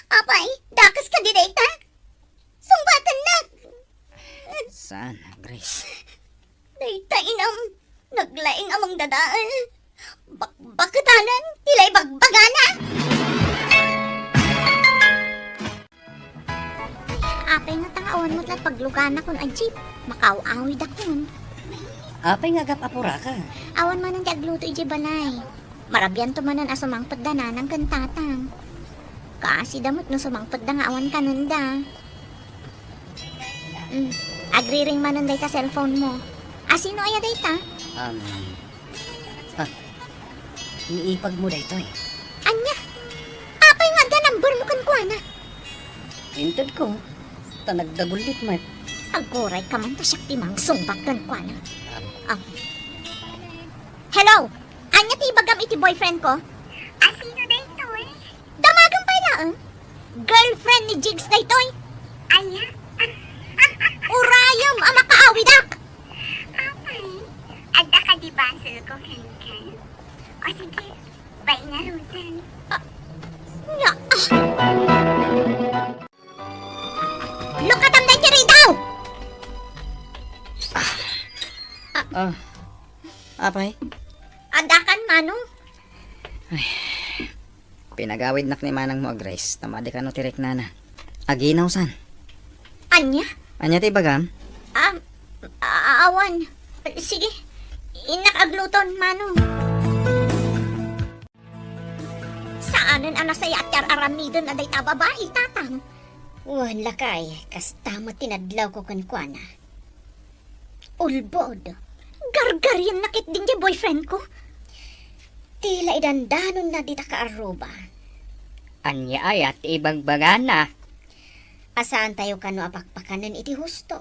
Apay, dakas ka di dayta. Sungbatan na. Saan, Grace? Dayta inam. Naglaing amang dadaan. Bakbakatanan. Tila'y bagbagana. Apay nga tangawan mo't lat paglugana kun a jeep. Makaaw-awi da kun. Apay nga gap apura ka. Awan man ang diagluto iji balay. Marabyan to manan asumang padana ng kantatang. Kasi damot no sumangpad da nga awan kanunda. Agri-ring manan day ta cellphone mo. Asino aya day ta? Iipag mo dito, eh. Anya? Apay nga da number mo kan kuana. Intod ko. Tanagdagulit mo, eh. Agoray ka man ta siya timang sumbat kan kuana. Hello? Anya ti bagam iti boyfriend ko? Asino na ito eh? Damagang pa ilaan. Girlfriend ni Jigs na ito'y. Anya? Urayam ang makaawidak. Apay, adda ka di ba sa ko kan? O sige, bay nga rutan. Nga. Lukatam na kiri daw. Apay? Andakan manong. Pinagawid nak ni manang mo, Grace. Tamadi ka no tirik na. Aginaw san? Anya? Anya ti bagam? Awan. Sige. Inakagluton manong. Saanan ang nasaya at aramidon na day babae tatang. Wan lakay. Kastama tinadlaw ko kankwana. Ulbod. Gargar yan nakit din niya boyfriend ko. Tila idandanon na dita ka aruba. Anya ay at ibagbagana. Asaan tayo kano apakpakanan iti husto?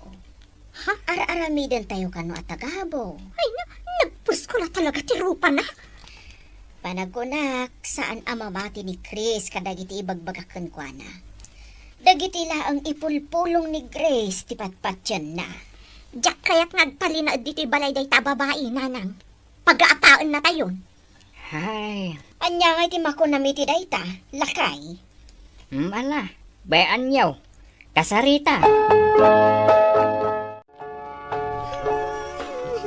Ha? Ara-aramidan tayo kano at tagabo. Ay, nagpus ko na talaga ti rupa na. Panagunak, saan amamati ni Chris kadagiti ibagbagakan kwa na. Dagiti laang ipulpulong ni Grace, tipatpat yan na. Diyak kaya't nagpalinaad dito balay day ta babae, nanang. Pag-aataan na tayo. Hay, Anya nga iti makunamiti dayta, lakay. Ala, bayan yaw. Kasarita.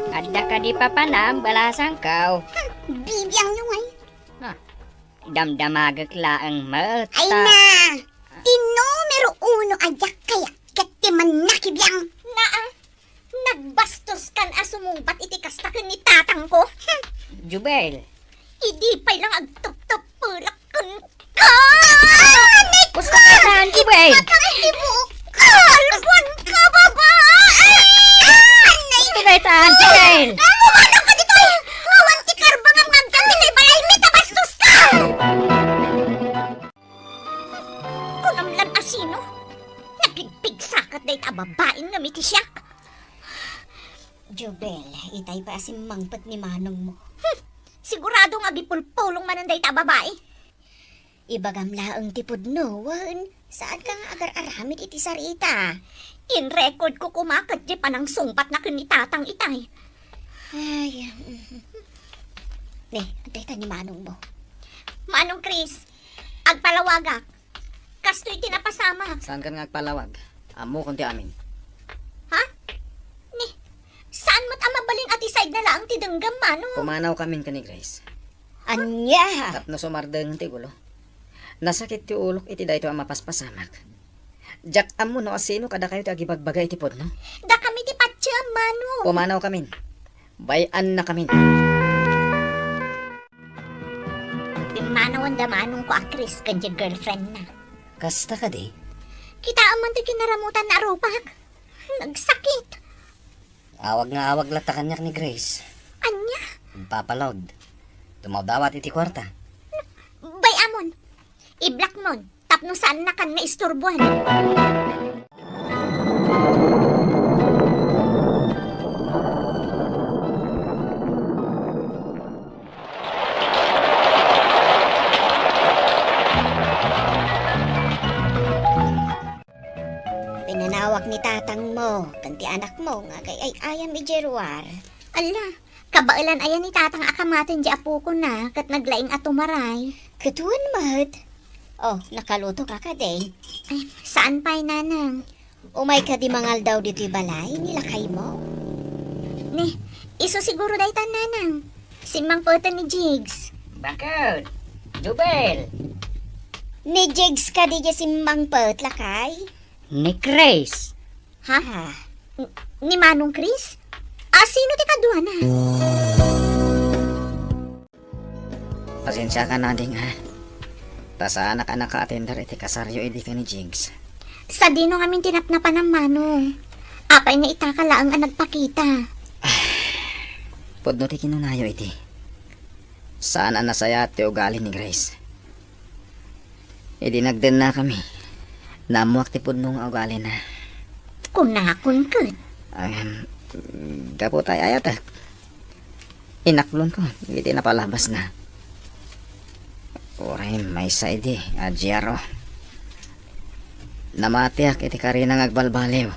Adda ka di papanam, balasang kaw. Bibiyang nyo ay. Damdamagak laang malta. Ay na! Tinumero uno ajak kaya katiman nakibiyang. Naa, nagbastos kan asumumpat iti kastakan ni tatang ko. Jubel, Idi pa'y lang agtup-tup pulakon ka! gusto ka saan, Jubel? Kalbuan ka, babae! Pinaitaan, Jubel! Ano ka dito? Hawan ti karbang ang magkang kay balay mi tabastos ka! Kunamlan asino? Nagpigpig sakat day ta babaeng nga mitisyak. Jubel, itay pa asim mangpat ni manong mo. Sigurado nga gipulpulong mananday ta babae. Ibagam laang tipod no, wan. Saan ka nga agar-aramid iti sarita? In record ko kumakat di pa ng sumpat na kinitatang itay. Ay, ne, antay ta ni manong mo. Manong Chris, agpalawagak. Kasto'y tinapasama. saan ka nga agpalawag? Amo kunti amin. Ha? Ni, saan mo't amabalin at iside na lang tidenggam manong? Pumanaw kamin ka ni Grace. Anya! Tapno sumardeng ti gulo. Nasakit ti ulok iti dayto ang mapaspasamak. Jak amo no asino kada kayo ti agibagbagay iti pod no. Da kami ti patya, manong. Pumanaw kamin. Bayan na kamin. Manawan da manong ko a Chris kanya girlfriend na. Kasta ka di? Kita aman ti kinaramutan na rupak. Nagsakit. Awag nga awag lata kanyak ni Grace. Anya? Papalog. Tumawdawat iti kwarta. Bay amon. I-block mon. Tapno saan na kan na isturbuhan. Pinanawak ni tatang mo, kanti anak mo, nga kay ay ayam ijeruar. Ala, kabailan ayan ni tatang akamatin di apo ko na kat naglaing atumaray. Katuan mat. Oh, nakaluto ka ka day. Ay, saan pa'y nanang? Umay ka di mangal daw dito'y balay, nilakay mo. Ni, iso siguro day tan nanang. Simang po ni Jigs. Bakit? Jubel, Ni Jigs ka di simbang pat lakay. ni Grace. Ha? Ni Manong Chris? Sino ti kadwa na? Pasensya ka na ding ha. Ta sa anak-anak ka atender iti kasaryo iti ka ni Jigs. Sa dino ngamin tinapnapan ng Manong. Apay nga itakala ang nagpakita. Podno ti kinunayo iti. Saan ang nasaya ti ugali ni Grace. Idi nagden na kami. Namuak ti podno nga ugali na. Kunakon kun. Gapo tayo ayat inaklon ko. Hindi napalabas na. Oray may saidi. Adyaro. Namatiak iti karina ng agbalbaliw.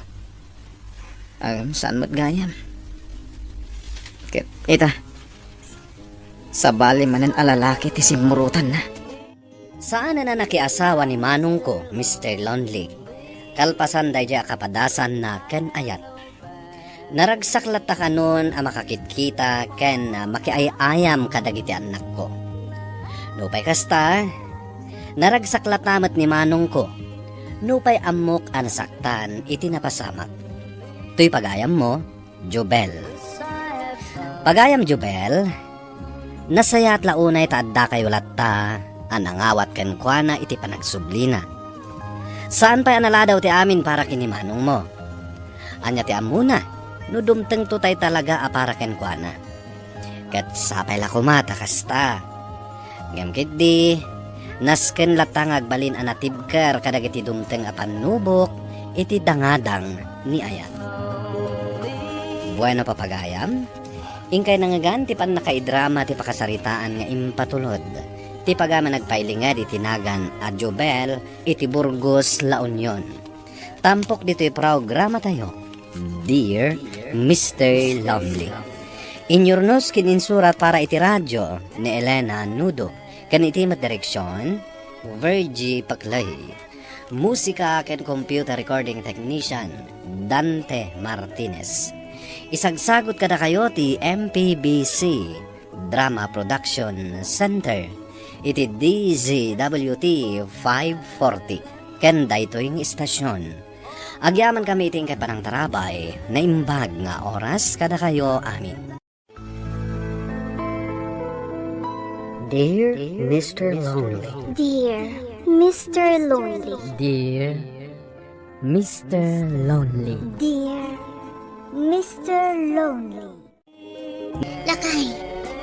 Saan mo't gayam? Ita. Sa bali manan alalaki ti simurutan na. Saan na nakiasawa ni manong ko, Mr. Lonely? Kalpasan day diya kapadasan na ken ayat. Naragsak lata kanon ang makakit-kita ken makiayayam kadagiti anak ko. Nupay kasta, naragsak latamat ni manong ko. Nupay amok anasaktan iti napasamak. Tuy pagayam mo, Jubel. Pagayam Jubel, nasayat launay taadda kayo latta, anangawat ken kuana iti panagsublina. Saan pa analadaw ti amin para kinimanong mo? Anya ti amuna, no dumteng tutay talaga para ken kuana. Kat sapay la kumata kasta. Gamkit di, nasken latang agbalin anatibker kadagiti dumteng apanubok iti dangadang ni ayat. Bueno papagayam, Ingkay nangagan ti pan nakaidrama ti pakasaritaan nga impatulod. Ti pagama nagpailinga di tinagan a Jobel iti Burgos, La Union. Tampok dito'y programa tayo. Dear Mr. Lonely. Inyornos kininsurat para iti radyo ni Elena Nudo. Kanitimat direksyon, Virgie Paclay. Musika ken computer recording technician, Dante Martinez. Isagsagot kada kayo ti MPBC Drama Production Center. Iti DZWT 540. Ken daytoy ng istasyon. Agyaman kami iting kay panang tarabay na imbag nga oras kada kayo amin. Dear Mr. Lonely. Dear Mr. Lonely. Dear Mr. Lonely. Dear Mr. Lonely. Lakay,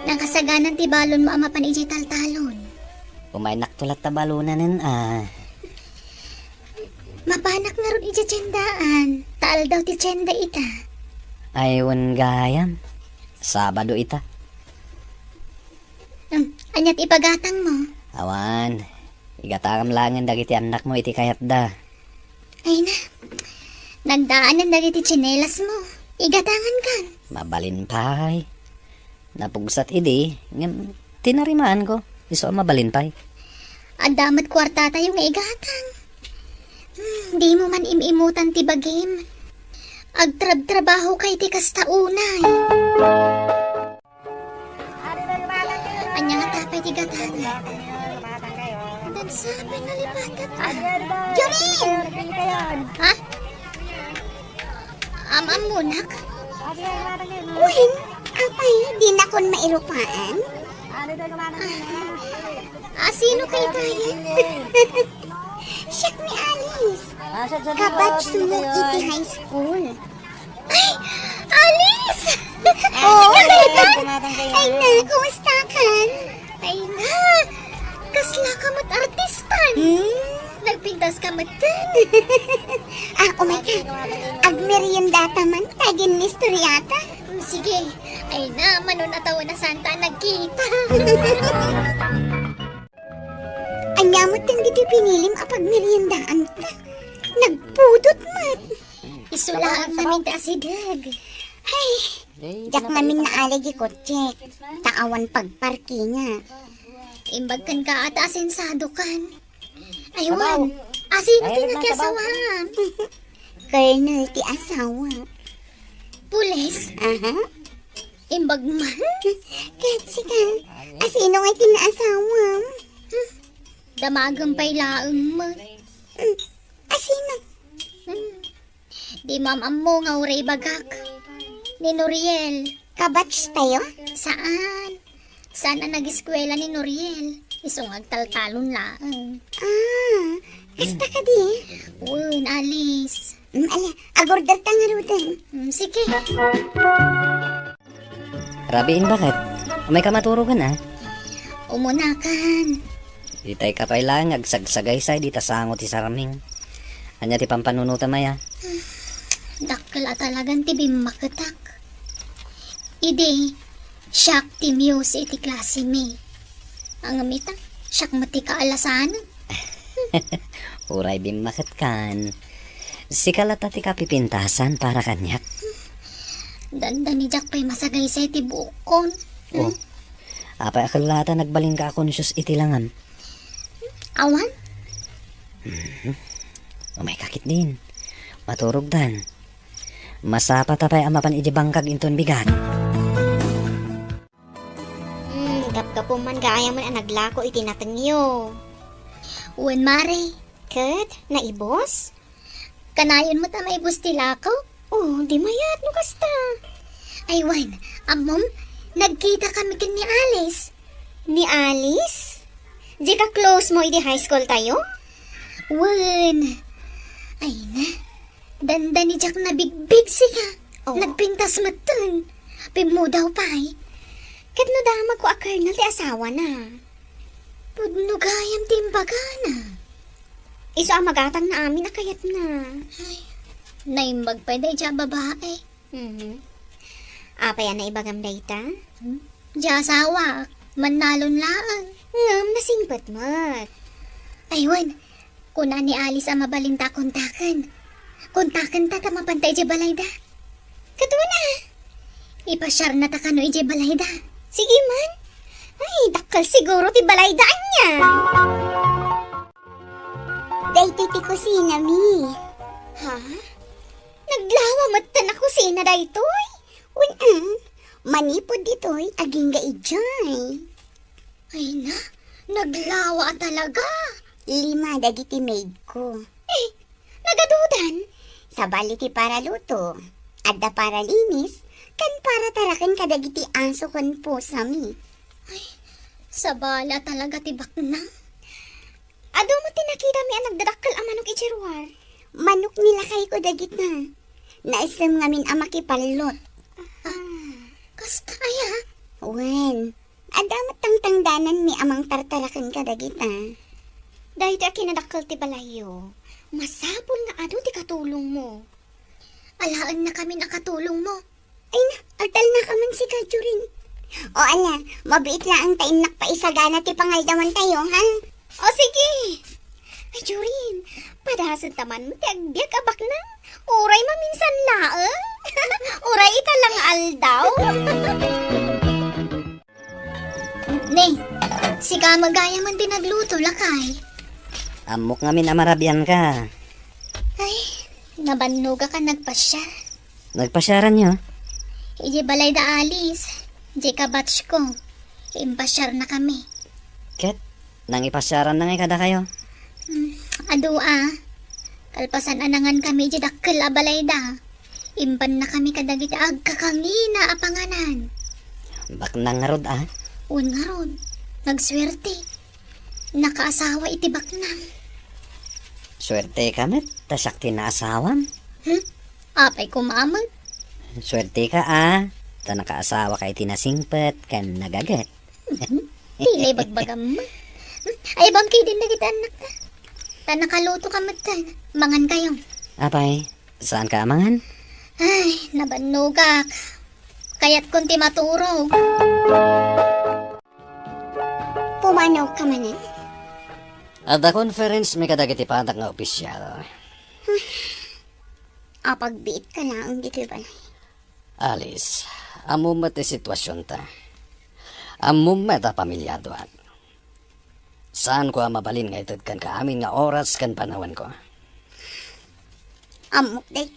nakasaganan ti balon mo ama pan iti taltalon. Umay naktulat ta balunanen Mapanak na ron iti tiyendaan. Taal daw ti tiyenda ita. Aywan gayam. Sabado ita. Anyat ipagatang mo. Awan. Igatangam langan dagiti anak mo iti kayat da. Ay na, nagdaanan dagiti tsinelas mo. Igatangan kan. Mabalinpay. Napugsat idi. Ngam, tinarimaan ko. Iso mabalinpay. Adamat kwarta tayo nga igatang. Di mo man imimutan ti bagim. Agtrab-trabaho kay ti kastaunay. Anya nga tapay ti gatangan. Dan sabi nga lipagat. Jorin! Ha? Amam munak? Uhin, apay, di na kon mairupaan. Sino kay tayo? Siyak ni Alice. Kabatch mo iti high school. Ay, Alice! Oo, ay na, kumusta kan? Ay na, kasla ka mat artistan. Nagpintas ka mat Oh my God. Agmeriendata man, tagin ni Storyata. Sige, ay na, manunatawa na santa nagkita. Anyamot yung dito pinilim kapag meriendaan ta. Nagpudot mat. Isulaan namin ta si Dag. Ay, jak namin naalagi kotse. Taawan pagparkinga. Imbag kan ka at asensado kan. Aywan, asino tinagkasawan? Colonel ti asawa. Pulis, Aha. imbag man. Katsi ka. Asino nga tinaasawa? Damagang pay laeng mo. Asino? Di mamam mo nga uray bagak. Ni Noriel. Kabatch tayo? Saan? Saan ang nag-eskwela ni Noriel? Isong agtaltalon laeng. Kasta ka di? Wun, Alice. Ala, agorder ta nga rudan. Sige. Rabiin bakit? May kamaturugan Umunakan. Di tayo kapailang agsagsagay say di tasango ti saraming. Anya ti pampanunuta maya. Dakla talagang tibim makatak. Ide, siyak ti muse iti klase mi. Ang amita, siyak mati kaalasan. Uray bimakat kan. Sikalata ti kapipintasan para kanyak. Danda ni Jack pa'y masagay sa iti bukon. Oh. Apay akalata nagbaling ka konsyos iti langan. Awan? Umay kakit din. Maturog dan. Masapa tapay amapan iji bangkag inton bigat. Gap-gapo man gaya man ang naglako itinatangyo. Uwan mare, Kat, naibos? kanayon mo ta may bustilakaw? Oh, di mayat no kasta. Aywan, amom, nagkita kami kan ni Alice. Ni Alice? Di ka close mo iti high school tayo? Uwan. Ay na, danda ni Jack na bigbig siya. Oh. Nagpintas matun. Pimo daw pa'y. Kat no damag ko a colonel ti asawa na. Pudno gayam timbaga na. Iso ang magatang na amin nakayat na. Naimbag pa day siya babae. Apa yan na ibagam dayta? Diya asawa, manalon lang. Ngam nasingpat mat. Aywan, kuna ni Alice ang mabalinta kontakan. Kontakan ta mapantay je balayda. Katuna, ipasyar na ta kano ije balayda. Sige man. Ay, dakal siguro ti balayda niya. Daytoy ti kusina mi. Ha? Naglawa mata na kusina daytoy? Manipod ditoy aging gaijay. Ay na, naglawa talaga. 5 dagiti maid ko. Nagadudan. Sa bali ti para luto. Adda para linis. Kan para tarakan kadagiti aso kon po sami. Sa bala talaga tibak na. Ado mo tinakita mi ang nagdadakkel ang manok ichirwar. Manok nila kay ko dagit na. Naisem ngamin ang makipalot. Kas kaya? Wen, adamat tangtangdanan mi amang tartarakan ka dagit na. Dahil ti akinadakkel ti balayo. Masapol nga ado ti katulong mo. Alaan na kami nakatulong mo. Ay na, agdal na ka man si Kajurin. O ala, mabiit lang ang tainak pa isagana ti pangaldaman tayo, ha? O sige. Ay, Jurin, padahasan taman mo ti agbiag abak na. Uray maminsan laang. Uray ita lang aldaw. Nay, si Kamagaya man din nagluto lakay. Amok nga minamarabian ka. Ay, nabannuga ka nagpasya. Nagpasyaran nyo. Ije balay da alis. Ije kabatch ko. Impasyar na kami. Ket, nang ipasyaran na nga kada kayo. Ado kalpasan anangan kami ije dakkel a balay da. Impan na kami kadagiti agkakangina a panganan. Baknang nga rod Un nga ron, nagswerte. Nakaasawa iti baknang. Swerte ka met, tasakti na asawam. Apay kumamag. Swerte ka ta nakaasawa kay tinasingpet kan nagagat. Tilay bagbagam mo. Ay, bam kayo din nagit anak ka. Ta nakaluto ka matan. Mangan kayo. Apay, saan ka amangan? Ay, nabanugak. Kaya't kunti maturog. Pumanaw ka manan. At the conference may kadagiti patak nga opisyal. Apagbiit ka lang dito ba? Alice, amo mati sitwasyon ta. Amo mata pamilyado at. Saan ko mabalin nga itad kan kaamin nga oras kan panawan ko? Amok day.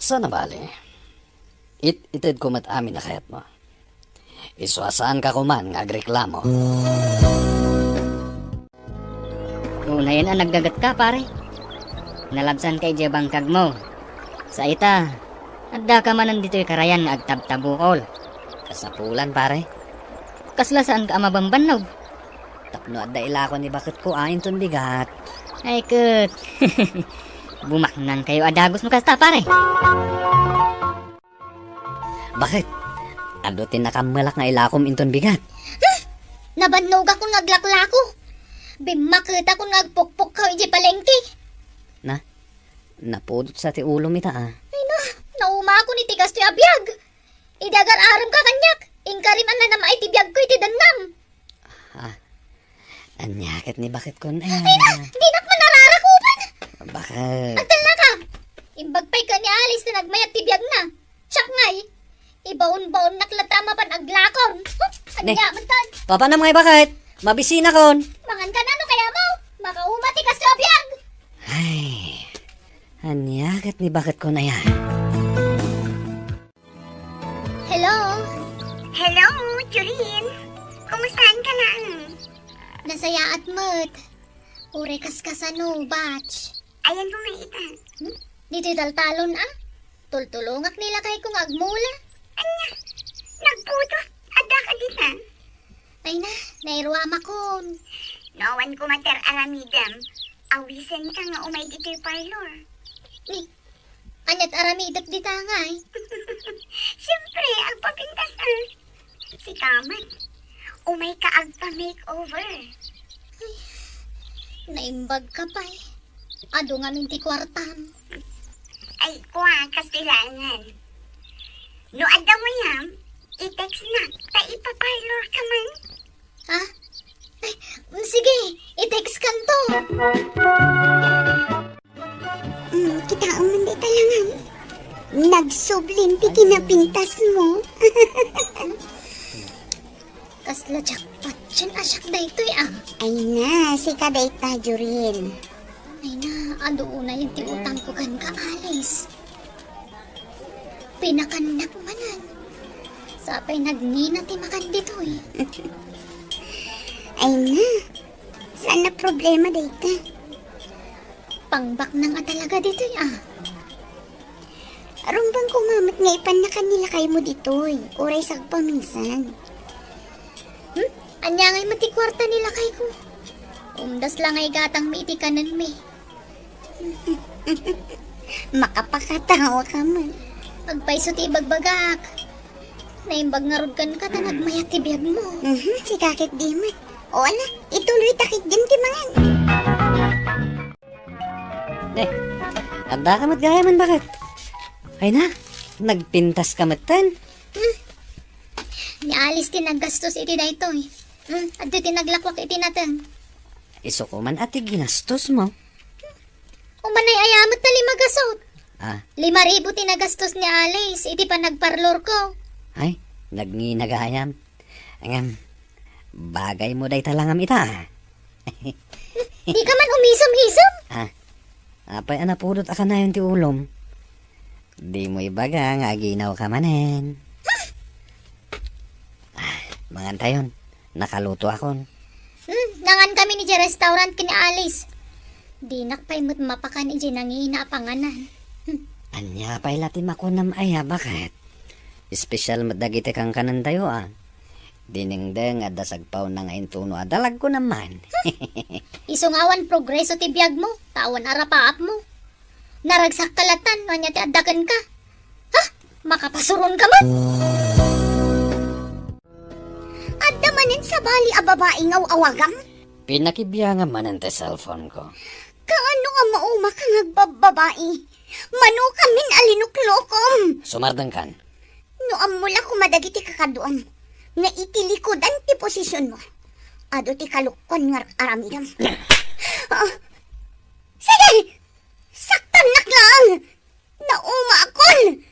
Sana bali. Itad ko mat amin na kayat mo. Iswasaan ka kuman nga agreklamo. Unayan ang nagdagat ka, pare. Nalabsan kay je bangkag mo. Sa ita, adda ka man dito'y karayan nga agtabtabukol. Kasapulan pare. Kasla saan ka mabambanog? Tapno adda ila ko ni bakit ko ayon ton bigat. Ay, kut. Bumaknan kayo adagos mo kasta, pare. Bakit? Ado tinakamalak nga ilakom inton bigat. Nabannog ako ngaglaklako. Bimakita ko ngagpukpuk ka ije palengke. Napudot sa ti ulo mita Ay na, nauma ako ni tigas ti abiyag. Idagar aram ka kanyak. Ingkarim ang nanama ay tibiyag ko iti danam. Anyakit ni bakit ko na. Di nak man nararakupan. Bakit? Agtal na ka. Imbagpay ka ni Alice na nagmayat tibiyag na. Siyak ngay. Ibaon-baon naklatama pan aglakon. Ne. Anya man Papa na mga bakit? Mabisina kon. Mangan ka na no kaya mo. Makaumati ka sa abiyag. Ay, anyakit ni bakit ko na yan. Hello? Hello, Jurin. Kumustahan ka na? Nasaya at mood. Ure kaskasano, batch. Ayan ko nga ita. Dito taltalon Tultulungak nila kay kung agmula. Anya, nagputo. Ada ka dita. Ay na, nairwama kon. Nawan ko mater aramidam. Awisen ka nga umay dito'y parlor. Ni, anyat aramidap di tangay. Siyempre, ang papintas si Kaman. Umay ka agpa-makeover. Naimbag ka pa eh. Ado nga minti kwartan. Ay, kuha, kastilangan. No, ada mo yan. I-text na. Ta ipaparlor ka man. Ha? Ay, sige, i-text kan to. Kita man di talangan. Nagsublim ti kinapintas mo. Kasla jackpot. Diyan asyak da ito ah. Ay na, si kadayta jurin. Ay na, ado una yung tiutang ko kan ka, Alice. Pinakanak manan. Sapay nagnina ti makan dito eh. Ay na, saan na problema dayta? Pangbak nang talaga dito ah. Arumbang kumamit nga ipan na kanila kayo mo dito eh. Oray sagpa minsan. Anya ngay mati kwarta nila kay ko. Umdas lang ay gatang maiti kanan me. Makapakatawa ka man. Pagpaiso ti bagbagak. Naimbag nga rod kan ka tanag mayat ti biyag mo. Si kakit di man. O ala, ituloy takit din ti mangan. Anda ka mat gaya man bakit? Ay na, nagpintas ka matan. Ni Alice ti naggastos iti na ito eh. At ti naglakwak iti natin. Iso ko man ati ginastos mo. Umanay ayamat na 5 gasot. Ah, 5,000 ti nagastos ni Alice. Iti pa nagparlor ko. ay, nagninagayam. Angam, bagay mo day talangam ita. Di ka man umisom-isom. Apay anapudot aka na yun ti ulom. Di mo ibaga nga ginaw ka manen. Mangantayon, nakaluto akon. Nangan kami ni restaurant kini Alice. Di nakpay mo't mapakan iji nangina panganan. Anya pay latim ako nam aya, bakit? Espesyal madagite kang kanan tayo Dinengdeng at dasagpaw na nga intuno adalag ko naman. Isungawan progreso ti biyag mo. Tawan arapaap mo. Naragsak kalatan, wanya ti addakan ka. Ha? Makapasuron ka man? Adda manin sa bali a babae ngaw awagam. Pinakibiyangan man ang te cellphone ko. Kaano nga mauma ka nagbababae? Mano kamin alinuklokom. Sumardang kan. No amula ko madagiti kakaduan. Nga itilikodan ti posisyon mo. Ado ti kalukon nga aramidam. Sige! Saktan nak lang! Nauma akon!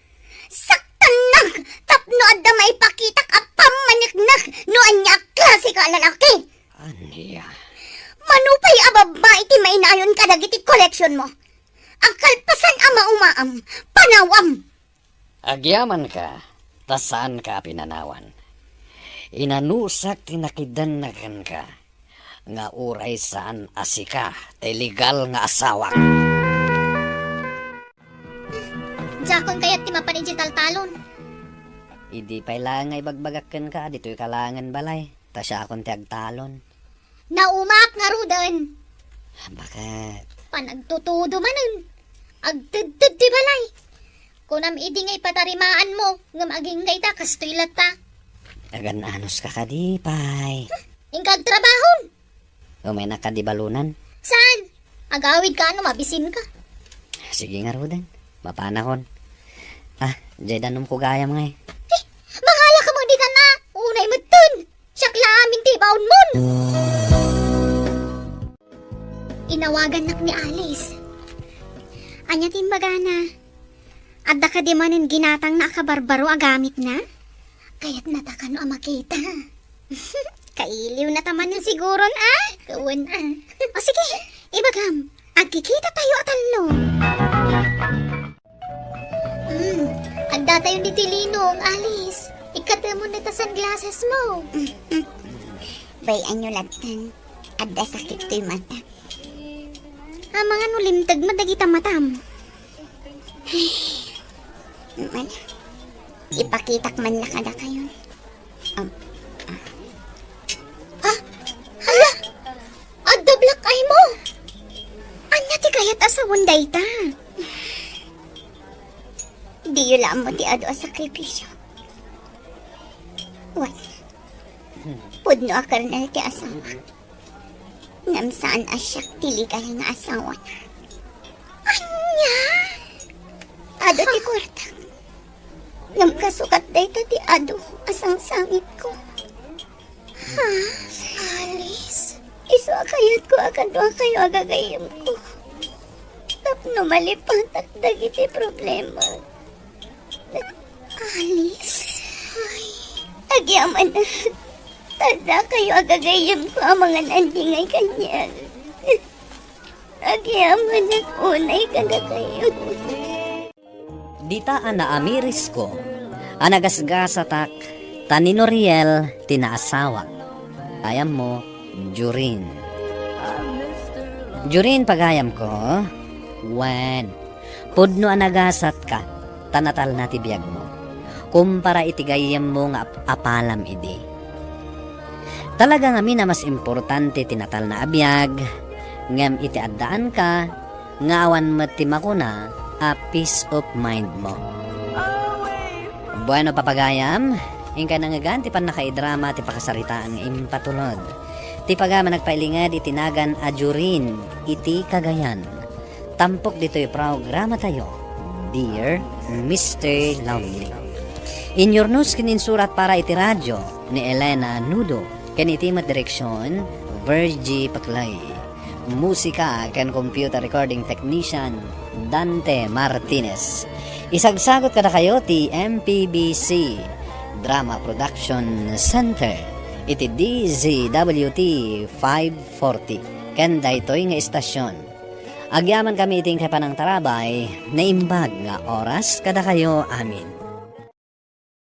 Saktan nak! Tapno adda maipakitak a pamaniknak no anya klase ka lalaki! Anya? Manupay a babae ti mainayon ka dagiti koleksyon mo. Ang kalpasan a maumaam, panawam! Agyaman ka, tasaan ka pinanawan. Inanusak tinakidan na kan ka. Nga uray saan asika, te legal nga asawa. Jakon kayat ti mapan digital talon. Idi pay lang nga ibagbagakan ka, dito'y kalangan balay. Tasya akong ti agtalon. Naumak nga rudan. Bakit? Panagtutudo manun. Agtudtud ti balay. Kunam idi ngay patarimaan mo, ngam aging ngay ta kastoy lata. Agan anos ka kadipay. Ingkag trabahon. Umay na kadibalunan. Saan? Agawid ka ano, mabisin ka. Sige nga Roden, mapanahon. Jay danom ko gaya mga Mangala ka mong di ka na. Unay matun. Siyakla amin ti baon mon. Inawagan nak ni Alice. Anya timbagana. Adda ka di manin ginatang na akabarbaro agamit na? Kaya't natakan o makita. Kailiw na tamanin siguro na. Kawan O sige, ibagam. Agkikita tayo atalno. Adda tayo ni Tilinong, Alice. Ikata mo na ta sunglasses mo. Bayan nyo latan. Adda sakit to'y mata. Mga nulimtag madagita matam. Man, ipakitak man lakada kayo. Hala! Adda black eye mo! Anya ti kayat asawon dayta. Di yun lang mo ti ado a sakripisyo. Wan. Pudno a karnal ti asawa. Ngam saan asyak tiligal nga asawa. Anya! Ado ti kwarta. Ngam kasukat day ti ado asang sangit ko. Ha? Alice? Iso akayat ko akan doa kayo agagayam ko. Tapno malipat at dagiti problema. Alice? Ay, agyaman na. Tada kayo agagayam ko ang mga nandingay kanya. Agyaman at unay kada kayo. Dita na amiris ko, anagasgasatak, taninoriel, tinaasawa. Ayam mo, Jurin. Jurin pagayam ko, wen, pudno anagasat ka, tanatal na tibiyag mo. Kumpara itigayam mo nga apalam idi. Talaga nga mina mas importante tinatal na abiyag, ngam itiaddaan ka, nga awan matima ko na, a peace of mind mo. Bueno papagayam, ingka nangagan ti pan nakaidrama ti pakasaritaan nga impatulod. Ti pagama nagpailingad itinagan ajurin iti kagayan. Tampok dito'y programa tayo, Dear Mr. Lovely. In your news kininsurat para iti radyo ni Elena Nudo, ken iti direksyon Virgie Paclay. Musika ken computer recording technician Dante Martinez. Isagsagot kada kayo ti MPBC Drama Production Center iti DZWT 540 ken daytoy nga istasyon. Agyaman kami iting kapanang tarabay na imbag nga oras kada kayo amin.